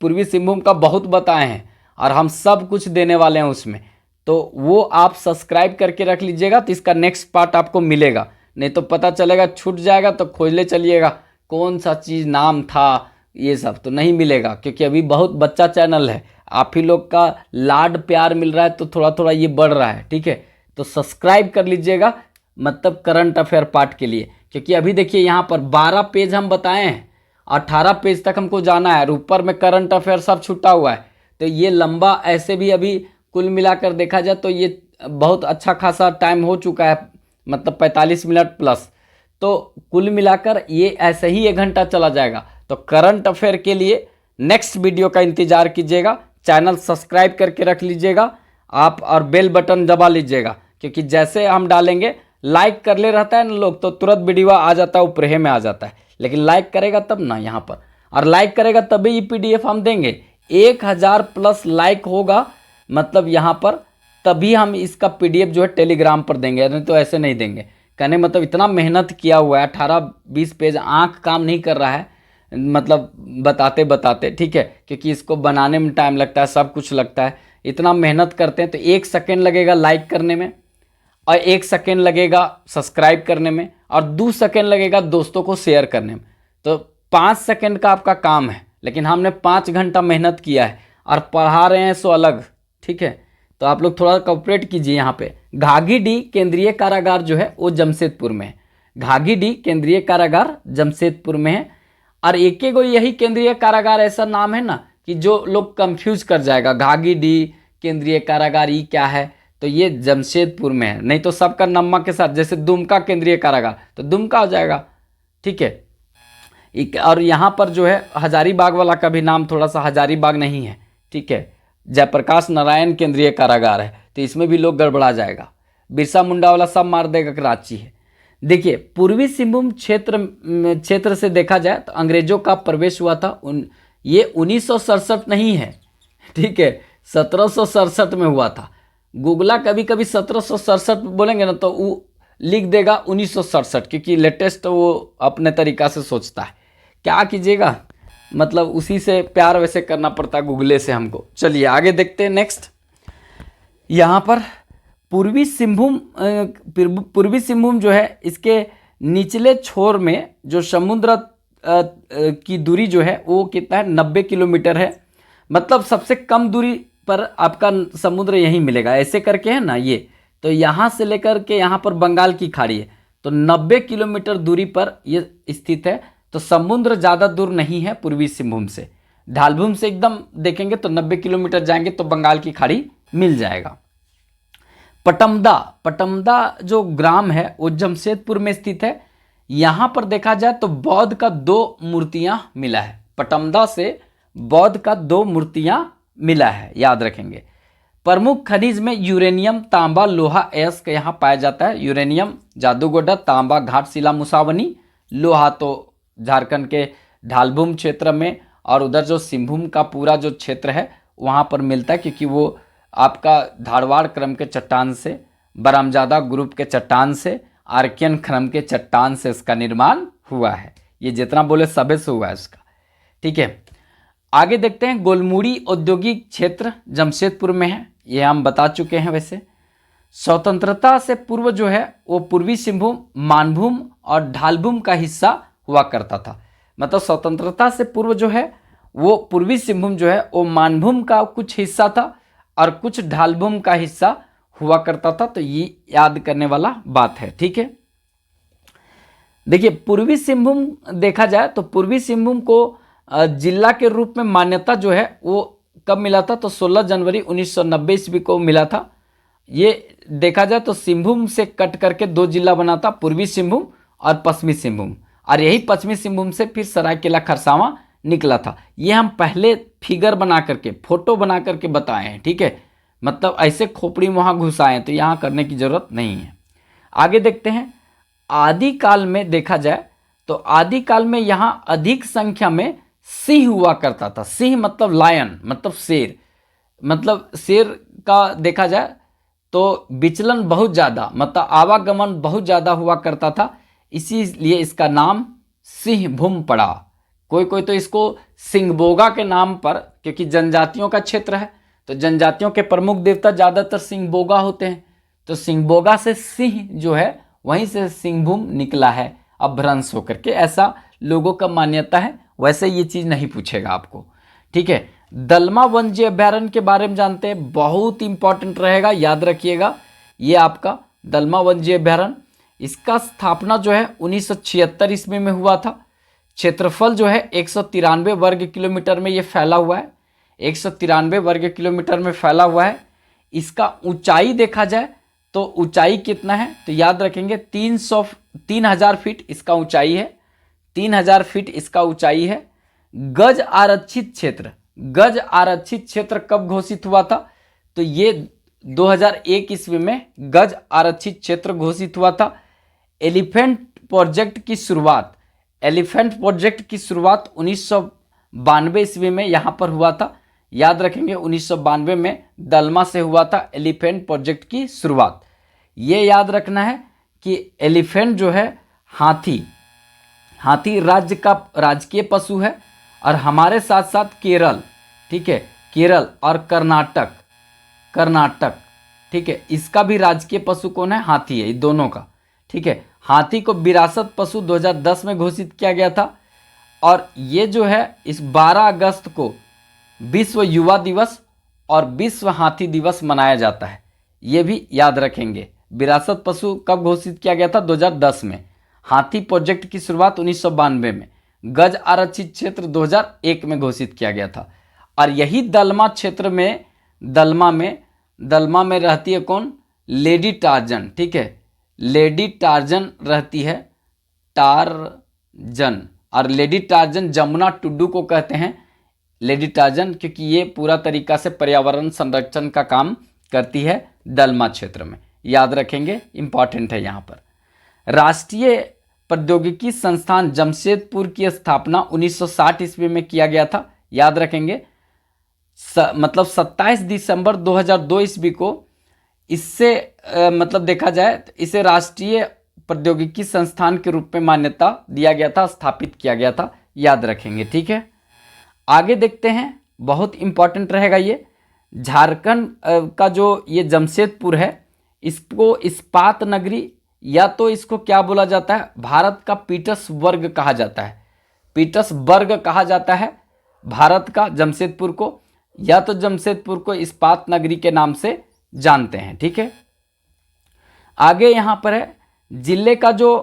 पूर्वी सिंहभूम का बहुत बताए हैं और हम सब कुछ देने वाले हैं उसमें। तो वो आप सब्सक्राइब करके रख लीजिएगा, तो इसका नेक्स्ट पार्ट आपको मिलेगा। नहीं तो पता चलेगा छूट जाएगा, तो खोज ले चलिएगा कौन सा चीज़ नाम था, ये सब तो नहीं मिलेगा, क्योंकि अभी बहुत बच्चा चैनल है, आप ही लोग का लाड प्यार मिल रहा है, तो थोड़ा थोड़ा ये बढ़ रहा है, ठीक है। तो सब्सक्राइब कर लीजिएगा, मतलब करंट अफेयर पार्ट के लिए, क्योंकि अभी देखिए यहाँ पर 12 पेज हम बताए हैं, 18 पेज तक हमको जाना है और ऊपर में करंट अफेयर सब छुटा हुआ है। तो ये लंबा ऐसे भी अभी कुल मिलाकर देखा जाए तो ये बहुत अच्छा खासा टाइम हो चुका है, मतलब 45 मिनट प्लस। तो कुल मिलाकर ये ऐसे ही 1 घंटा चला जाएगा। तो करंट अफेयर के लिए नेक्स्ट वीडियो का इंतजार कीजिएगा, चैनल सब्सक्राइब करके रख लीजिएगा आप और बेल बटन दबा लीजिएगा, क्योंकि जैसे हम डालेंगे लाइक कर ले रहता है ना लोग, तो तुरंत वीडियो आ जाता है, ऊपर में आ जाता है। लेकिन लाइक करेगा तब ना यहाँ पर, और लाइक करेगा तभी ये PDF हम देंगे। 1000 प्लस लाइक होगा मतलब यहाँ पर, तभी हम इसका PDF जो है टेलीग्राम पर देंगे, नहीं तो ऐसे नहीं देंगे। कहने मतलब इतना मेहनत किया हुआ है, 18-20 पेज, आँख काम नहीं कर रहा है, मतलब बताते बताते, ठीक है, क्योंकि इसको बनाने में टाइम लगता है, सब कुछ लगता है, इतना मेहनत करते हैं। तो 1 सेकेंड लगेगा लाइक करने में, और 1 सेकेंड लगेगा सब्सक्राइब करने में, और 2 सेकेंड लगेगा दोस्तों को शेयर करने में। तो 5 सेकेंड का आपका काम है, लेकिन हमने 5 घंटा मेहनत किया है और पढ़ा रहे हैं सो अलग, ठीक है। तो आप लोग थोड़ा कोऑपरेट कीजिए। यहाँ पे घागीडीह केंद्रीय कारागार जो है वो जमशेदपुर में है, घागीडीह केंद्रीय कारागार जमशेदपुर में है। और एक गो यही केंद्रीय कारागार ऐसा नाम है ना कि जो लोग कंफ्यूज कर जाएगा, घागीडीह केंद्रीय कारागार ये क्या है, तो ये जमशेदपुर में है। नहीं तो सबका नम्मा के साथ, जैसे दुमका केंद्रीय कारागार तो दुमका हो जाएगा, ठीक है। और यहाँ पर जो है हजारीबाग वाला का भी नाम थोड़ा सा हजारीबाग नहीं है, ठीक है, जयप्रकाश नारायण केंद्रीय कारागार है, तो इसमें भी लोग गड़बड़ा जाएगा। बिरसा मुंडा वाला सब मार देगा कि रांची है। देखिए पूर्वी सिंहभूम क्षेत्र से देखा जाए तो अंग्रेजों का प्रवेश हुआ था, ये 1967 नहीं है, ठीक है, 1767 में हुआ था। गूगला कभी कभी 1767 बोलेंगे ना तो वो लिख देगा 1967, क्योंकि लेटेस्ट वो अपने तरीका से सोचता है। क्या कीजिएगा, मतलब उसी से प्यार वैसे करना पड़ता है गूगले से हमको। चलिए आगे देखते हैं नेक्स्ट। यहाँ पर पूर्वी सिंहभूम जो है, इसके निचले छोर में जो समुद्र की दूरी जो है वो कितना है, 90 किलोमीटर है। मतलब सबसे कम दूरी पर आपका समुद्र यहीं मिलेगा, ऐसे करके है ना ये। तो यहाँ से लेकर के यहाँ पर बंगाल की खाड़ी है, तो 90 किलोमीटर दूरी पर ये स्थित है। तो समुद्र ज़्यादा दूर नहीं है पूर्वी सिंहभूम से। ढालभूम से एकदम देखेंगे तो 90 किलोमीटर जाएंगे तो बंगाल की खाड़ी मिल जाएगा। पटमदा जो ग्राम है वो जमशेदपुर में स्थित है। यहाँ पर देखा जाए तो बौद्ध का 2 मूर्तियाँ मिला है, पटमदा से बौद्ध का 2 मूर्तियाँ मिला है, याद रखेंगे। प्रमुख खनिज में यूरेनियम, तांबा, लोहा, अयस्क यहाँ पाया जाता है। यूरेनियम जादूगोड़ा, तांबा घाटशिला मुसावनी, लोहा तो झारखंड के ढालभूम क्षेत्र में और उधर जो सिंहभूम का पूरा जो क्षेत्र है वहाँ पर मिलता है, क्योंकि वो आपका धारवाड़ क्रम के चट्टान से, बरामजादा ग्रुप के चट्टान से, आर्कियन क्रम के चट्टान से इसका निर्माण हुआ है। ये जितना बोले सबे से हुआ है इसका, ठीक है। आगे देखते हैं, गोलमुड़ी औद्योगिक क्षेत्र जमशेदपुर में है, ये हम बता चुके हैं। वैसे स्वतंत्रता से पूर्व जो है वो पूर्वी सिंहभूम, मानभूम और ढालभूम का हिस्सा हुआ करता था। मतलब स्वतंत्रता से पूर्व जो है वो पूर्वी सिंहभूम जो है वो मानभूम का कुछ हिस्सा था और कुछ ढालभूम का हिस्सा हुआ करता था। तो ये याद करने वाला बात है, ठीक है। देखिए पूर्वी सिंहभूम देखा जाए तो पूर्वी सिंहभूम को जिला के रूप में मान्यता जो है वो कब मिला था, तो 16 जनवरी 1990 ईस्वी को मिला था। ये देखा जाए तो सिंहभूम से कट करके दो जिला बना था, पूर्वी सिंहभूम और पश्चिमी सिंहभूम, और यही पश्चिमी सिंहभूम से फिर सरायकेला खरसावां निकला था। ये हम पहले फिगर बना करके फोटो बना करके बताए हैं, ठीक है। मतलब ऐसे खोपड़ी में वहाँ घुसाए तो यहाँ करने की जरूरत नहीं है। आगे देखते हैं, आदिकाल में देखा जाए तो आदिकाल में यहाँ अधिक संख्या में सिंह हुआ करता था। सिंह मतलब लायन, मतलब शेर, मतलब शेर का देखा जाए तो विचलन बहुत ज़्यादा, मतलब आवागमन बहुत ज़्यादा हुआ करता था, इसीलिए इसका नाम सिंहभूम पड़ा। कोई कोई तो इसको सिंहबोगा के नाम पर, क्योंकि जनजातियों का क्षेत्र है तो जनजातियों के प्रमुख देवता ज़्यादातर सिंहबोगा होते हैं, तो सिंहबोगा से सिंह जो है वहीं से सिंहभूम निकला है अपभ्रंश होकर के, ऐसा लोगों का मान्यता है। वैसे ये चीज़ नहीं पूछेगा आपको, ठीक है। दलमा वन्यजीव अभ्यारण्य के बारे में जानते हैं, बहुत इंपॉर्टेंट रहेगा, याद रखिएगा। ये आपका दलमा वन्यजीव अभ्यारण्य, इसका स्थापना जो है 1976 ईस्वी में हुआ था। क्षेत्रफल जो है 193 वर्ग किलोमीटर में ये फैला हुआ है, 193 वर्ग किलोमीटर में फैला हुआ है। इसका ऊंचाई देखा जाए तो ऊंचाई कितना है, तो याद रखेंगे 3000 फीट इसका ऊंचाई है, 3000 फीट इसका ऊंचाई है। गज आरक्षित क्षेत्र, गज आरक्षित क्षेत्र कब घोषित हुआ था, तो ये 2001 ईस्वी में गज आरक्षित क्षेत्र घोषित हुआ था। एलिफेंट प्रोजेक्ट की शुरुआत, एलिफेंट प्रोजेक्ट की शुरुआत 1992 ईस्वी में यहाँ पर हुआ था। याद रखेंगे 1992 में दलमा से हुआ था एलिफेंट प्रोजेक्ट की शुरुआत। ये याद रखना है कि एलिफेंट जो है हाथी, हाथी राज्य का राजकीय पशु है, और हमारे साथ साथ केरल, ठीक है, केरल और कर्नाटक, कर्नाटक, ठीक है, इसका भी राजकीय पशु कौन है, हाथी है, दोनों का, ठीक है। हाथी को विरासत पशु 2010 में घोषित किया गया था, और ये जो है इस 12 अगस्त को विश्व युवा दिवस और विश्व हाथी दिवस मनाया जाता है। ये भी याद रखेंगे। विरासत पशु कब घोषित किया गया था, 2010 में। हाथी प्रोजेक्ट की शुरुआत 1992 में, गज आरक्षित क्षेत्र 2001 में घोषित किया गया था। और यही दलमा क्षेत्र में, दलमा में रहती है कौन, लेडी टार्जन, ठीक है, लेडी टार्जन रहती है, टार्जन, और लेडी टार्जन जमुना टुड्डू को कहते हैं लेडी टार्जन, क्योंकि ये पूरा तरीका से पर्यावरण संरक्षण का काम करती है दलमा क्षेत्र में। याद रखेंगे, इंपॉर्टेंट है यहाँ पर। राष्ट्रीय प्रौद्योगिकी संस्थान जमशेदपुर की स्थापना 1960 ईस्वी में किया गया था। याद रखेंगे मतलब 27 दिसंबर 2002 ईस्वी को इससे मतलब देखा जाए तो इसे राष्ट्रीय प्रौद्योगिकी संस्थान के रूप में मान्यता दिया गया था, स्थापित किया गया था। याद रखेंगे, ठीक है। आगे देखते हैं, बहुत इंपॉर्टेंट रहेगा ये। झारखंड का जो ये जमशेदपुर है, इसको इस्पात नगरी, या तो इसको क्या बोला जाता है, भारत का पीटर्सबर्ग कहा जाता है, पीटर्सबर्ग कहा जाता है भारत का जमशेदपुर को, या तो जमशेदपुर को इस्पात नगरी के नाम से जानते हैं, ठीक है। आगे यहाँ पर है जिले का जो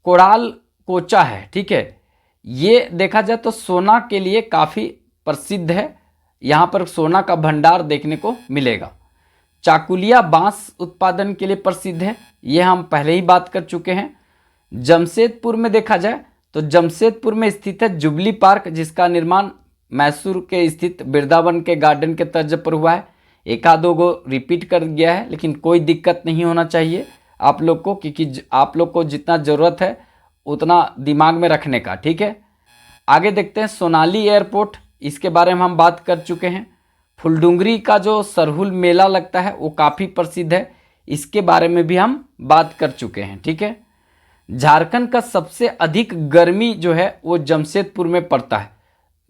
कोड़ाल कोचा है, ठीक है, ये देखा जाए तो सोना के लिए काफ़ी प्रसिद्ध है, यहाँ पर सोना का भंडार देखने को मिलेगा। चाकुलिया बांस उत्पादन के लिए प्रसिद्ध है, ये हम पहले ही बात कर चुके हैं। जमशेदपुर में देखा जाए तो जमशेदपुर में स्थित है जुबली पार्क, जिसका निर्माण मैसूर के स्थित वृंदावन के गार्डन के तर्ज पर हुआ है। एक आधो गो रिपीट कर गया है, लेकिन कोई दिक्कत नहीं होना चाहिए आप लोग को, क्योंकि आप लोग को जितना ज़रूरत है उतना दिमाग में रखने का, ठीक है। आगे देखते हैं सोनाली एयरपोर्ट, इसके बारे में हम बात कर चुके हैं। फुलडुंगरी का जो सरहुल मेला लगता है वो काफ़ी प्रसिद्ध है, इसके बारे में भी हम बात कर चुके हैं, ठीक है। झारखंड का सबसे अधिक गर्मी जो है वो जमशेदपुर में पड़ता है।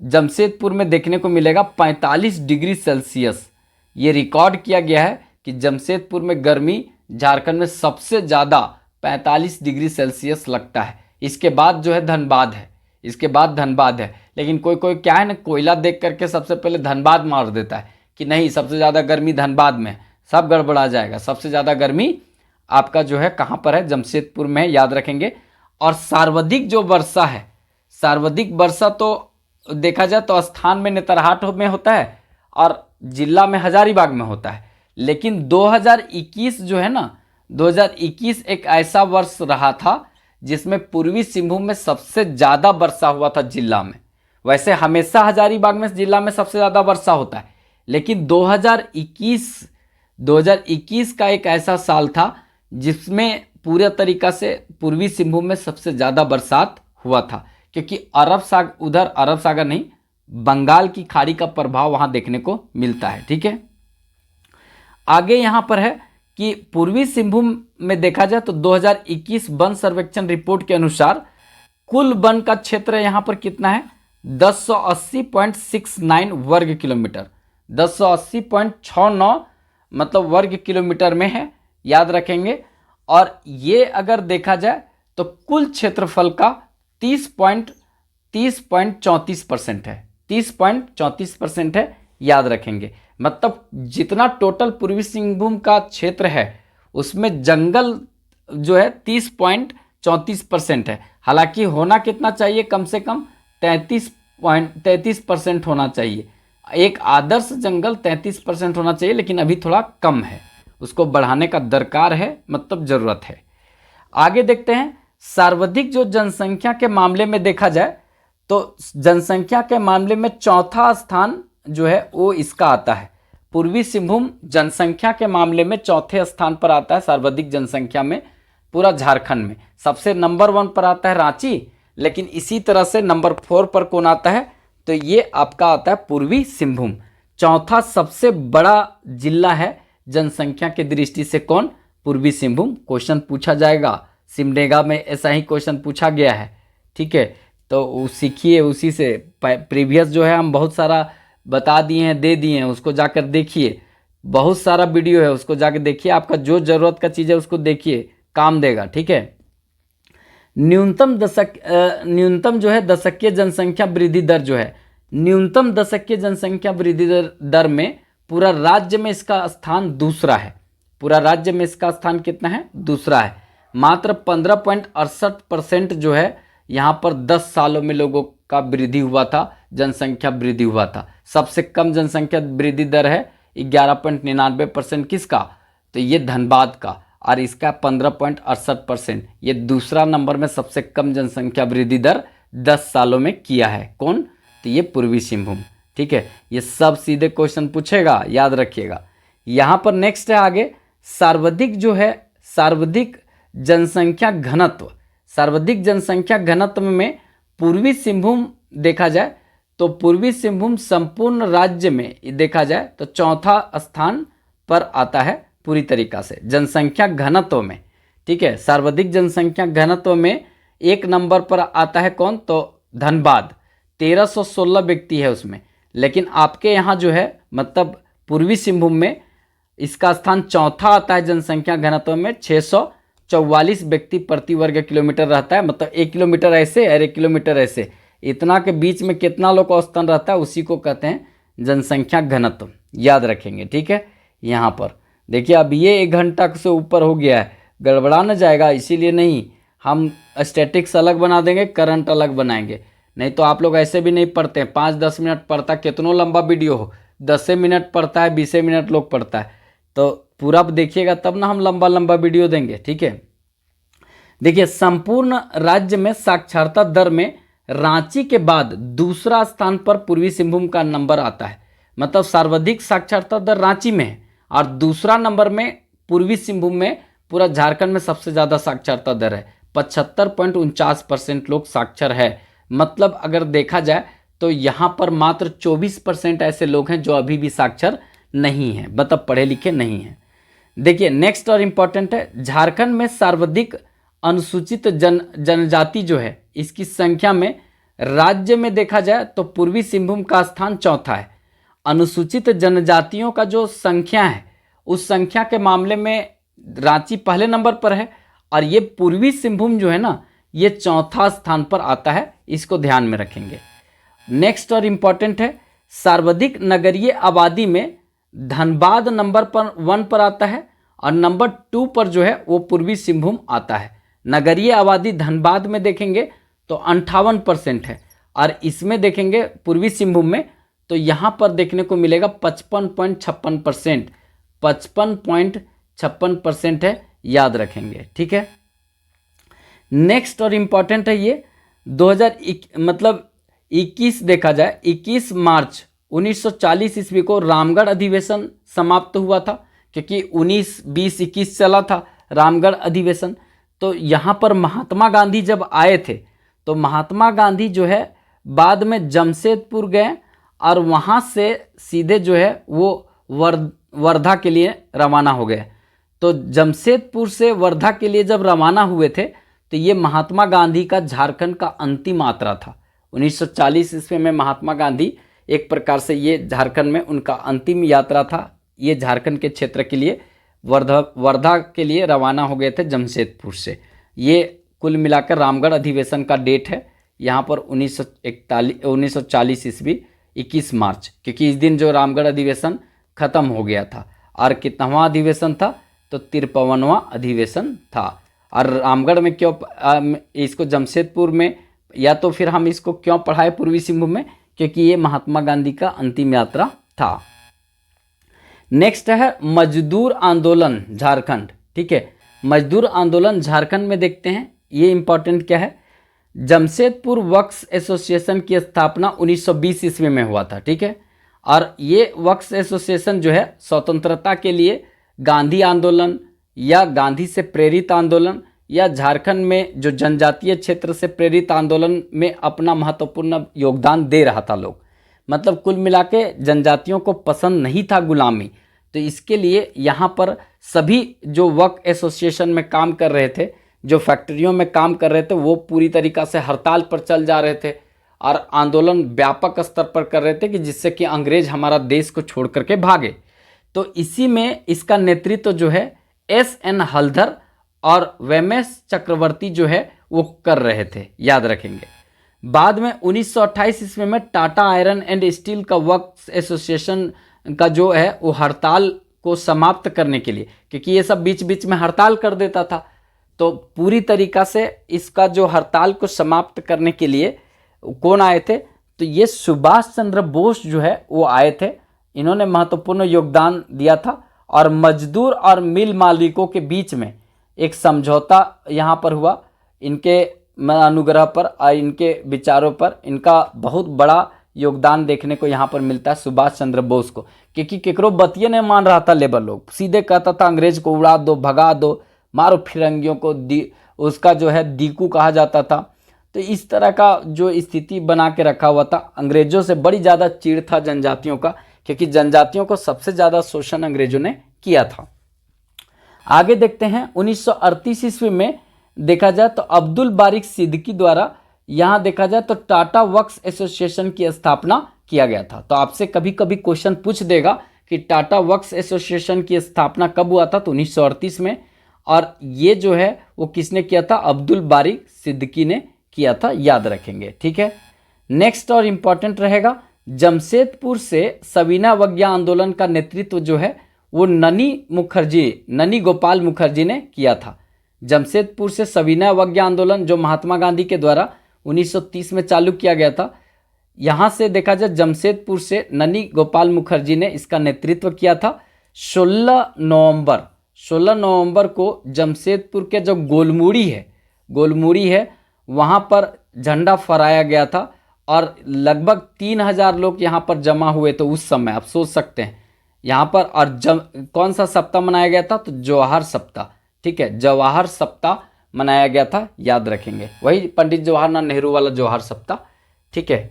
जमशेदपुर में देखने को मिलेगा 45 डिग्री सेल्सियस। ये रिकॉर्ड किया गया है कि जमशेदपुर में गर्मी झारखंड में सबसे ज़्यादा 45 डिग्री सेल्सियस लगता है। इसके बाद जो है धनबाद है, इसके बाद धनबाद है। लेकिन कोई कोई क्या है ना, कोयला देख करके सबसे पहले धनबाद मार देता है कि नहीं सबसे ज़्यादा गर्मी धनबाद में है, सब गड़बड़ा जाएगा। सबसे ज़्यादा गर्मी आपका जो है कहाँ पर है, जमशेदपुर में है, याद रखेंगे। और सर्वाधिक जो वर्षा है, सर्वाधिक वर्षा तो देखा जाए तो स्थान में नेतरहाट में होता है और जिला में हजारीबाग में होता है। लेकिन 2021 जो है ना, 2021 एक ऐसा वर्ष रहा था जिसमें पूर्वी सिंहभूम में सबसे ज़्यादा वर्षा हुआ था जिला में। वैसे हमेशा हजारीबाग में जिला में सबसे ज़्यादा वर्षा होता है, लेकिन 2021 का एक ऐसा साल था जिसमें पूरे तरीक़ा से पूर्वी सिंहभूम में सबसे ज़्यादा बरसात हुआ था, क्योंकि उधर अरब सागर नहीं, बंगाल की खाड़ी का प्रभाव वहाँ देखने को मिलता है। ठीक है, आगे यहाँ पर है कि पूर्वी सिंहभूम में देखा जाए तो 2021 वन सर्वेक्षण रिपोर्ट के अनुसार कुल वन का क्षेत्र यहाँ पर कितना है, 1080.69 वर्ग किलोमीटर, 1080.69 मतलब वर्ग किलोमीटर में है, याद रखेंगे। और ये अगर देखा जाए तो कुल क्षेत्रफल का 30.34% है, 30.34% है, याद रखेंगे। मतलब जितना टोटल पूर्वी सिंहभूम का क्षेत्र है उसमें जंगल जो है 30.34% है। हालांकि होना कितना चाहिए, कम से कम 33% होना चाहिए। एक आदर्श जंगल 33% होना चाहिए, लेकिन अभी थोड़ा कम है, उसको बढ़ाने का दरकार है, मतलब ज़रूरत है। आगे देखते हैं, सर्वाधिक जो जनसंख्या के मामले में देखा जाए तो जनसंख्या के मामले में चौथा स्थान जो है वो इसका आता है। पूर्वी सिंहभूम जनसंख्या के मामले में चौथे स्थान पर आता है सर्वाधिक जनसंख्या में पूरा झारखंड में। सबसे नंबर 1 पर आता है रांची, लेकिन इसी तरह से नंबर 4 पर कौन आता है, तो ये आपका आता है पूर्वी सिंहभूम। चौथा सबसे बड़ा जिला है जनसंख्या की दृष्टि से कौन, पूर्वी सिंहभूम। क्वेश्चन पूछा जाएगा, सिमडेगा में ऐसा ही क्वेश्चन पूछा गया है। ठीक है, तो सीखिए उसी से। प्रीवियस जो है हम बहुत सारा बता दिए हैं, दे दिए हैं, उसको जाकर देखिए। बहुत सारा वीडियो है, उसको जाकर देखिए। आपका जो ज़रूरत का चीज़ है उसको देखिए, काम देगा। ठीक है, न्यूनतम जो है दशकीय जनसंख्या वृद्धि दर जो है, न्यूनतम दशकीय जनसंख्या वृद्धि दर में पूरा राज्य में इसका स्थान दूसरा है। पूरा राज्य में इसका स्थान कितना है, दूसरा है। मात्र 15.68% जो है यहाँ पर 10 सालों में लोगों का वृद्धि हुआ था, जनसंख्या वृद्धि हुआ था। सबसे कम जनसंख्या वृद्धि दर है 11.99% किसका, तो ये धनबाद का, और इसका 15.68%। ये दूसरा नंबर में सबसे कम जनसंख्या वृद्धि दर 10 सालों में किया है। कौन, तो ये पूर्वी सिंहभूम। ठीक है, ये सब सीधे क्वेश्चन पूछेगा, याद रखिएगा। यहाँ पर नेक्स्ट है आगे, सर्वाधिक जो है सर्वाधिक जनसंख्या घनत्व। सर्वाधिक जनसंख्या घनत्व में पूर्वी सिंहभूम देखा जाए तो पूर्वी सिंहभूम संपूर्ण राज्य में देखा जाए तो चौथा स्थान पर आता है पूरी तरीक़ा से जनसंख्या घनत्व में। ठीक है, सर्वाधिक जनसंख्या घनत्व में 1 नंबर पर आता है कौन, तो धनबाद, 1316 व्यक्ति है उसमें। लेकिन आपके यहाँ जो है मतलब पूर्वी सिंहभूम में इसका स्थान चौथा आता है जनसंख्या घनत्व में, 644 व्यक्ति प्रति वर्ग किलोमीटर रहता है। मतलब 1 किलोमीटर ऐसे और 1 किलोमीटर ऐसे, इतना के बीच में कितना लोग का औसतन रहता है, उसी को कहते हैं जनसंख्या घनत्व, याद रखेंगे। ठीक है, यहाँ पर देखिए अब ये 1 घंटा से ऊपर हो गया है, गड़बड़ा न जाएगा, इसीलिए नहीं हम स्टैटिक्स अलग बना देंगे, करंट अलग बनाएंगे। नहीं तो आप लोग ऐसे भी नहीं पढ़ते हैं, 5-10 मिनट पढ़ता, कितनों लंबा वीडियो हो, 10 मिनट पढ़ता है, 20 मिनट लोग पढ़ता है। तो पूरा देखिएगा तब ना हम लंबा लंबा वीडियो देंगे। ठीक है, देखिए संपूर्ण राज्य में साक्षरता दर में रांची के बाद दूसरा स्थान पर पूर्वी सिंहभूम का नंबर आता है। मतलब सर्वाधिक साक्षरता दर रांची में है और दूसरा नंबर में पूर्वी सिंहभूम में। पूरा झारखंड में सबसे ज़्यादा साक्षरता दर है, 75.49% लोग साक्षर है। मतलब अगर देखा जाए तो यहाँ पर मात्र 24% ऐसे लोग हैं जो अभी भी साक्षर नहीं हैं, मतलब पढ़े लिखे नहीं हैं। देखिए नेक्स्ट और इम्पॉर्टेंट है, झारखंड में सर्वाधिक अनुसूचित जनजाति जो है इसकी संख्या में राज्य में देखा जाए तो पूर्वी सिंहभूम का स्थान चौथा है। अनुसूचित जनजातियों का जो संख्या है उस संख्या के मामले में रांची पहले नंबर पर है। और ये पूर्वी सिंहभूम जो है ना, ये चौथा स्थान पर आता है, इसको ध्यान में रखेंगे। नेक्स्ट और इम्पॉर्टेंट है, सर्वाधिक नगरीय आबादी में धनबाद नंबर पर 1 पर आता है और नंबर 2 पर जो है वो पूर्वी सिंहभूम आता है। नगरीय आबादी धनबाद में देखेंगे तो 58% है और इसमें देखेंगे पूर्वी सिंहभूम में तो यहाँ पर देखने को मिलेगा 55.56%, 55.56% है, याद रखेंगे। ठीक है, नेक्स्ट और इम्पॉर्टेंट है ये 21 देखा जाए 21 मार्च 1940 ईस्वी को रामगढ़ अधिवेशन समाप्त हुआ था, क्योंकि 19, 20, 21 चला था रामगढ़ अधिवेशन। तो यहाँ पर महात्मा गांधी जब आए थे तो महात्मा गांधी जो है बाद में जमशेदपुर गए और वहाँ से सीधे जो है वो वर्धा के लिए रवाना हो गए। तो जमशेदपुर से वर्धा के लिए जब रवाना हुए थे तो ये महात्मा गांधी का झारखंड का अंतिम यात्रा था। 1940 ईस्वी में महात्मा गांधी एक प्रकार से ये झारखंड में उनका अंतिम यात्रा था। ये झारखंड के क्षेत्र के लिए वर्धा के लिए रवाना हो गए थे जमशेदपुर से। ये कुल मिलाकर रामगढ़ अधिवेशन का डेट है यहाँ पर 1940 ईस्वी 21 मार्च, क्योंकि इस दिन जो रामगढ़ अधिवेशन खत्म हो गया था। और कितनावां अधिवेशन था तो 53वां अधिवेशन था। और रामगढ़ में क्यों इसको जमशेदपुर में, या तो फिर हम इसको क्यों पढ़ाए पूर्वी सिंहभूम में, क्योंकि ये महात्मा गांधी का अंतिम यात्रा था। नेक्स्ट है मजदूर आंदोलन झारखंड। ठीक है, मजदूर आंदोलन झारखंड में देखते हैं, ये इंपॉर्टेंट क्या है। जमशेदपुर वक्स एसोसिएशन की स्थापना 1920 ईस्वी में हुआ था। ठीक है, और ये वक्स एसोसिएशन जो है स्वतंत्रता के लिए गांधी आंदोलन या गांधी से प्रेरित आंदोलन या झारखंड में जो जनजातीय क्षेत्र से प्रेरित आंदोलन में अपना महत्वपूर्ण योगदान दे रहा था लोग। मतलब कुल मिला के जनजातियों को पसंद नहीं था गुलामी, तो इसके लिए यहाँ पर सभी जो वक्फ एसोसिएशन में काम कर रहे थे, जो फैक्ट्रियों में काम कर रहे थे, वो पूरी तरीक़ा से हड़ताल पर चल जा रहे थे और आंदोलन व्यापक स्तर पर कर रहे थे कि जिससे कि अंग्रेज हमारा देश को छोड़ करके भागे। तो इसी में इसका नेतृत्व जो है SN हलधर और वेमेश चक्रवर्ती जो है वो कर रहे थे, याद रखेंगे। बाद में 1928 ईस्वी में टाटा आयरन एंड स्टील का वर्क्स एसोसिएशन का जो है वो हड़ताल को समाप्त करने के लिए, क्योंकि ये सब बीच बीच में हड़ताल कर देता था, तो पूरी तरीक़ा से इसका जो हड़ताल को समाप्त करने के लिए कौन आए थे, तो ये सुभाष चंद्र बोस जो है वो आए थे। इन्होंने महत्वपूर्ण योगदान दिया था और मजदूर और मिल मालिकों के बीच में एक समझौता यहाँ पर हुआ। इनके अनुग्रह पर और इनके विचारों पर इनका बहुत बड़ा योगदान देखने को यहाँ पर मिलता है सुभाष चंद्र बोस को, क्योंकि केकरो बतिये नहीं मान रहा था लेबर लोग, सीधे कहता था अंग्रेज को उड़ा दो, भगा दो, मारो फिरंगियों को, उसका जो है दीकू कहा जाता था। तो इस तरह का जो स्थिति बना के रखा हुआ था, अंग्रेजों से बड़ी ज़्यादा चिढ़ था जनजातियों का, क्योंकि जनजातियों को सबसे ज़्यादा शोषण अंग्रेजों ने किया था। आगे देखते हैं 1938 ईस्वी में देखा जाए तो अब्दुल बारिक सिद्दीकी द्वारा यहाँ देखा जाए तो टाटा वर्क्स एसोसिएशन की स्थापना किया गया था। तो आपसे कभी कभी क्वेश्चन पूछ देगा कि टाटा वर्क्स एसोसिएशन की स्थापना कब हुआ था, तो 1938 में, और ये जो है वो किसने किया था, अब्दुल बारिक सिद्दीकी ने किया था, याद रखेंगे। ठीक है, नेक्स्ट और इम्पॉर्टेंट रहेगा जमशेदपुर से सविनय अवज्ञा आंदोलन का नेतृत्व जो है वो ननी गोपाल मुखर्जी ने किया था। जमशेदपुर से सविनय अवज्ञा आंदोलन जो महात्मा गांधी के द्वारा 1930 में चालू किया गया था, यहाँ से देखा जाए जमशेदपुर से ननी गोपाल मुखर्जी ने इसका नेतृत्व किया था। 16 नवंबर को जमशेदपुर के जो गोलमुड़ी है वहाँ पर झंडा फहराया गया था और लगभग 3000 लोग यहाँ पर जमा हुए थे उस समय। आप सोच सकते हैं यहाँ पर, और कौन सा सप्ताह मनाया गया था, तो जवाहर सप्ताह। ठीक है, जवाहर सप्ताह मनाया गया था, याद रखेंगे, वही पंडित जवाहरलाल नेहरू वाला जवाहर सप्ताह। ठीक है,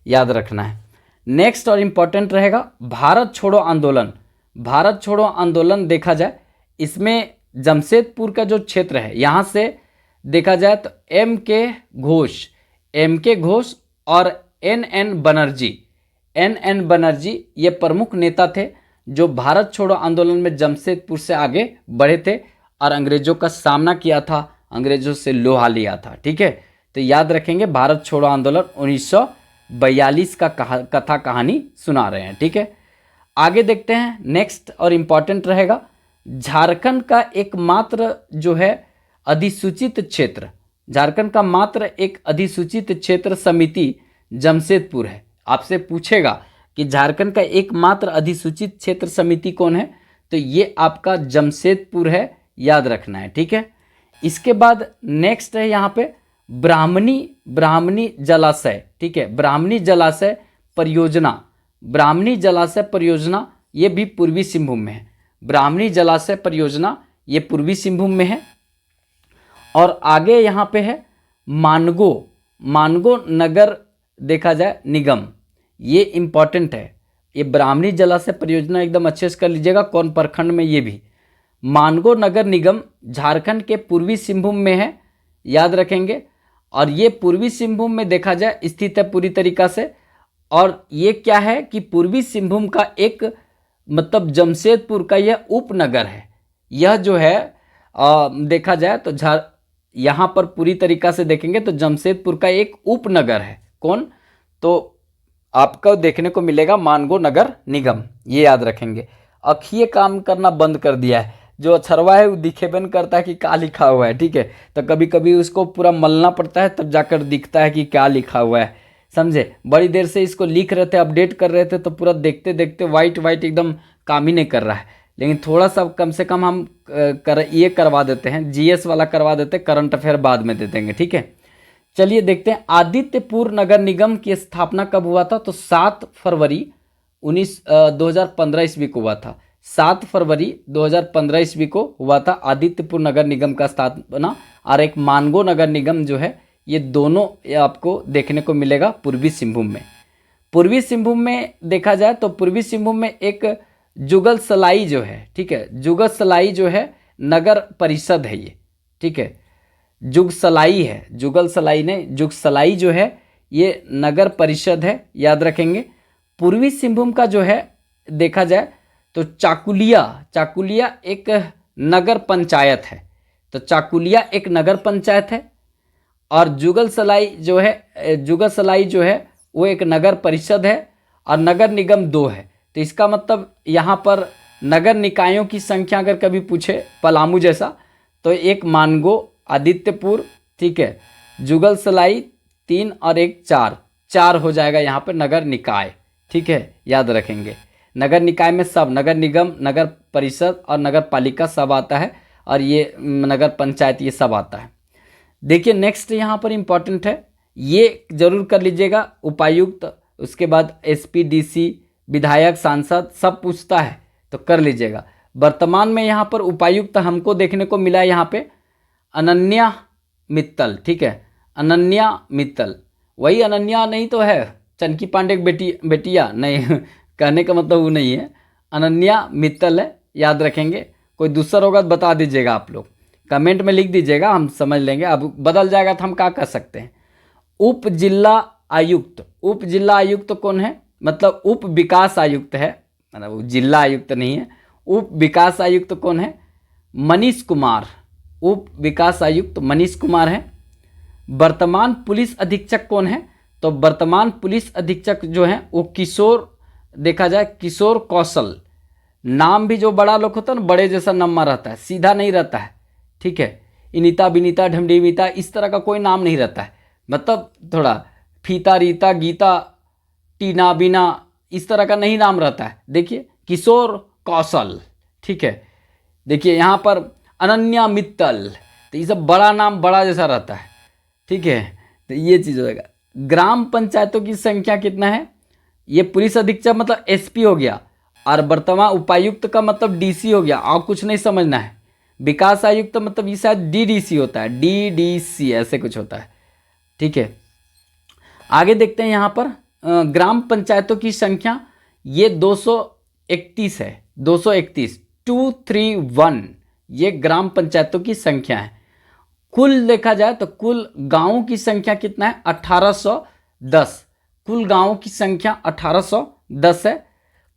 याद रखना है। नेक्स्ट और इम्पॉर्टेंट रहेगा भारत छोड़ो आंदोलन। भारत छोड़ो आंदोलन देखा जाए, इसमें जमशेदपुर का जो क्षेत्र है यहाँ से देखा जाए तो एम के घोष और NN बनर्जी ये प्रमुख नेता थे जो भारत छोड़ो आंदोलन में जमशेदपुर से आगे बढ़े थे और अंग्रेजों का सामना किया था अंग्रेजों से लोहा लिया था। ठीक है, तो याद रखेंगे भारत छोड़ो आंदोलन 1942 का कथा कहानी सुना रहे हैं। ठीक है, आगे देखते हैं। नेक्स्ट और इम्पॉर्टेंट रहेगा, झारखंड का एकमात्र जो है अधिसूचित क्षेत्र, झारखंड का मात्र एक अधिसूचित क्षेत्र समिति जमशेदपुर है। आपसे पूछेगा कि झारखंड का एकमात्र अधिसूचित क्षेत्र समिति कौन है, तो ये आपका जमशेदपुर है, याद रखना है। ठीक है, इसके बाद नेक्स्ट है यहाँ पे ब्राह्मणी जलाशय। ठीक है, ब्राह्मणी जलाशय परियोजना ये भी पूर्वी सिंहभूम में है। ब्राह्मणी जलाशय परियोजना ये पूर्वी सिंहभूम में है। और आगे यहाँ पे है मानगो नगर देखा जाए निगम, ये इम्पॉर्टेंट है। ये ब्राह्मणी जलाशय परियोजना एकदम अच्छे से कर लीजिएगा, कौन प्रखंड में, ये भी मानगो नगर निगम झारखंड के पूर्वी सिंहभूम में है, याद रखेंगे। और ये पूर्वी सिंहभूम में देखा जाए स्थित है पूरी तरीका से। और ये क्या है कि पूर्वी सिंहभूम का एक मतलब जमशेदपुर का यह उपनगर है। यह जो है देखा जाए तो यहाँ पर पूरी तरीका से देखेंगे तो जमशेदपुर का एक उपनगर है। कौन, तो आपको देखने को मिलेगा मानगो नगर निगम, ये याद रखेंगे। अखिए काम करना बंद कर दिया है, जो अक्षरवा है वो दिखे बन करता है कि क्या लिखा हुआ है। ठीक है, तो कभी कभी उसको पूरा मलना पड़ता है तब जाकर दिखता है कि क्या लिखा हुआ है, समझे। बड़ी देर से इसको लिख रहे थे, अपडेट कर रहे थे, तो पूरा देखते देखते वाइट एकदम काम ही नहीं कर रहा है। लेकिन थोड़ा सा कम से कम हम ये करवा देते हैं, जीएस वाला करवा देते हैं, करंट अफेयर बाद में दे देंगे। ठीक है, चलिए देखते हैं। आदित्यपुर नगर निगम की स्थापना कब हुआ था, तो 7 फरवरी 2015 ईस्वी को हुआ था। 7 फरवरी 2015 ईस्वी को हुआ था आदित्यपुर नगर निगम का स्थापना। और एक मानगो नगर निगम जो है, ये दोनों आपको देखने को मिलेगा पूर्वी सिंहभूम में। पूर्वी सिंहभूम में देखा जाए तो पूर्वी सिंहभूम में एक जुगल सलाई जो है, ठीक है, जुगल सलाई जो है नगर परिषद है ये। ठीक है, जुग सलाई है, जुगल सलाई नहीं, जुग सलाई जो है ये नगर परिषद है, याद रखेंगे। पूर्वी सिंहभूम का जो है देखा जाए तो चाकुलिया एक नगर पंचायत है, तो चाकुलिया एक नगर पंचायत है। और जुगल सलाई जो है वो एक नगर परिषद है, और नगर निगम 2 है। तो इसका मतलब यहाँ पर नगर निकायों की संख्या अगर कभी पूछे पलामू जैसा, तो एक मानगो, आदित्यपुर, ठीक है, जुगल सलाई 3 और एक 4 हो जाएगा यहाँ पर नगर निकाय। ठीक है, याद रखेंगे। नगर निकाय में सब नगर निगम, नगर परिषद और नगर पालिका सब आता है, और ये नगर पंचायत ये सब आता है। देखिए नेक्स्ट यहाँ पर इम्पॉर्टेंट है, ये जरूर कर लीजिएगा। उपायुक्त, उसके बाद एसपी, डीसी, विधायक, सांसद सब पूछता है, तो कर लीजिएगा। वर्तमान में यहाँ पर उपायुक्त हमको देखने को मिला है यहाँ पे अनन्या मित्तल। ठीक है, अनन्या मित्तल, वही अनन्या नहीं तो है चनकी पांडे बेटिया नहीं कहने का मतलब वो नहीं है, अनन्या मित्तल है, याद रखेंगे। कोई दूसरा होगा तो बता दीजिएगा, आप लोग कमेंट में लिख दीजिएगा, हम समझ लेंगे। अब बदल जाएगा तो हम क्या कर सकते हैं। उप जिला आयुक्त कौन है, मतलब उप विकास आयुक्त है, मतलब जिला आयुक्त नहीं है। उप विकास आयुक्त कौन है, मनीष कुमार, उप विकास आयुक्त मनीष कुमार है। वर्तमान पुलिस अधीक्षक कौन है, तो वर्तमान पुलिस अधीक्षक जो है वो किशोर, देखा जाए किशोर कौशल। नाम भी जो बड़ा लोग होता है ना, बड़े जैसा नाम रहता है, सीधा नहीं रहता है। ठीक है, इनिता, बिनीता, ढमडीमिता इस तरह का कोई नाम नहीं रहता है, मतलब थोड़ा फीता, रीता, गीता, टीना, बीना इस तरह का नहीं नाम रहता है। देखिए किशोर कौशल। ठीक है, देखिए यहाँ पर अनन्या मित्तल, तो ये सब बड़ा नाम बड़ा जैसा रहता है। ठीक है, तो ये चीज़ होगा। ग्राम पंचायतों की संख्या कितना है, ये पुलिस अधीक्षक मतलब एसपी हो गया, और वर्तमान उपायुक्त का मतलब डीसी हो गया, और कुछ नहीं समझना है। विकास आयुक्त मतलब ये शायद डीडीसी होता है, डीडीसी ऐसे कुछ होता है। ठीक है, आगे देखते हैं यहाँ पर ग्राम पंचायतों की संख्या ये 231 है, 231, 231 ये ग्राम पंचायतों की संख्या है। कुल देखा जाए तो कुल गांवों की संख्या कितना है, 1810, कुल गांवों की संख्या 1810 है।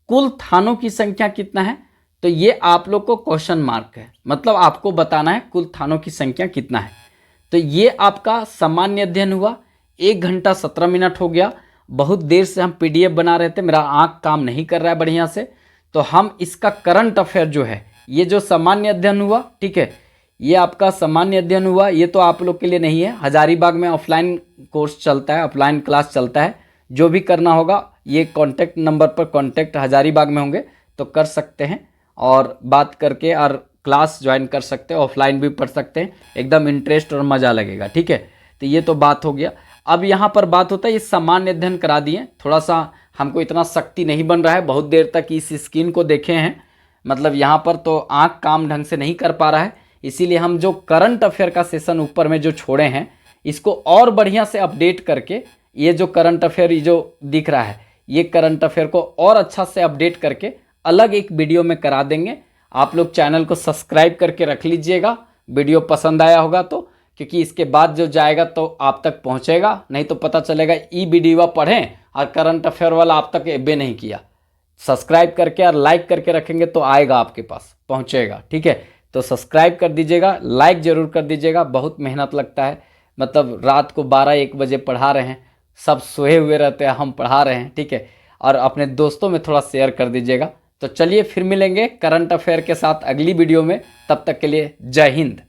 कुल थानों की संख्या कितना है, तो ये आप लोग को क्वेश्चन मार्क है, मतलब आपको बताना है कुल थानों की संख्या कितना है। तो ये आपका सामान्य अध्ययन हुआ, 1 घंटा 17 मिनट हो गया। बहुत देर से हम पीडीएफ बना रहे थे, मेरा आँख काम नहीं कर रहा है बढ़िया से, तो हम इसका करंट अफेयर जो है, ये जो सामान्य अध्ययन हुआ, ठीक है, ये आपका सामान्य अध्ययन हुआ, ये तो आप लोग के लिए नहीं है। हजारीबाग में ऑफलाइन कोर्स चलता है, ऑफलाइन क्लास चलता है, जो भी करना होगा ये कॉन्टैक्ट नंबर पर कॉन्टैक्ट हजारीबाग में होंगे तो कर सकते हैं और बात करके और क्लास ज्वाइन कर सकते हैं, ऑफलाइन भी पढ़ सकते हैं, एकदम इंटरेस्ट और मज़ा लगेगा, ठीक है। तो ये तो बात हो गया। अब यहाँ पर बात होता है ये सामान्य अध्ययन करा दिए, थोड़ा सा हमको इतना शक्ति नहीं बन रहा है, बहुत देर तक इस स्क्रीन को देखे हैं, मतलब यहाँ पर तो आँख काम ढंग से नहीं कर पा रहा है, इसीलिए हम जो करंट अफेयर का सेशन ऊपर में जो छोड़े हैं इसको और बढ़िया से अपडेट करके, ये जो करंट अफेयर ये जो दिख रहा है, ये करंट अफेयर को और अच्छा से अपडेट करके अलग एक वीडियो में करा देंगे। आप लोग चैनल को सब्सक्राइब करके रख लीजिएगा, वीडियो पसंद आया होगा तो, क्योंकि इसके बाद जो जाएगा तो आप तक पहुंचेगा, नहीं तो पता चलेगा ई वीडियो पढ़ें और करंट अफेयर वाला आप तक एबे नहीं किया। सब्सक्राइब करके और लाइक करके रखेंगे तो आएगा आपके पास, पहुंचेगा, ठीक है। तो सब्सक्राइब कर दीजिएगा, लाइक ज़रूर कर दीजिएगा, बहुत मेहनत लगता है, मतलब रात को 12-1 बजे पढ़ा रहे हैं, सब सोए हुए रहते हैं, हम पढ़ा रहे हैं, ठीक है। और अपने दोस्तों में थोड़ा शेयर कर दीजिएगा। तो चलिए फिर मिलेंगे करंट अफेयर के साथ अगली वीडियो में, तब तक के लिए जय हिंद।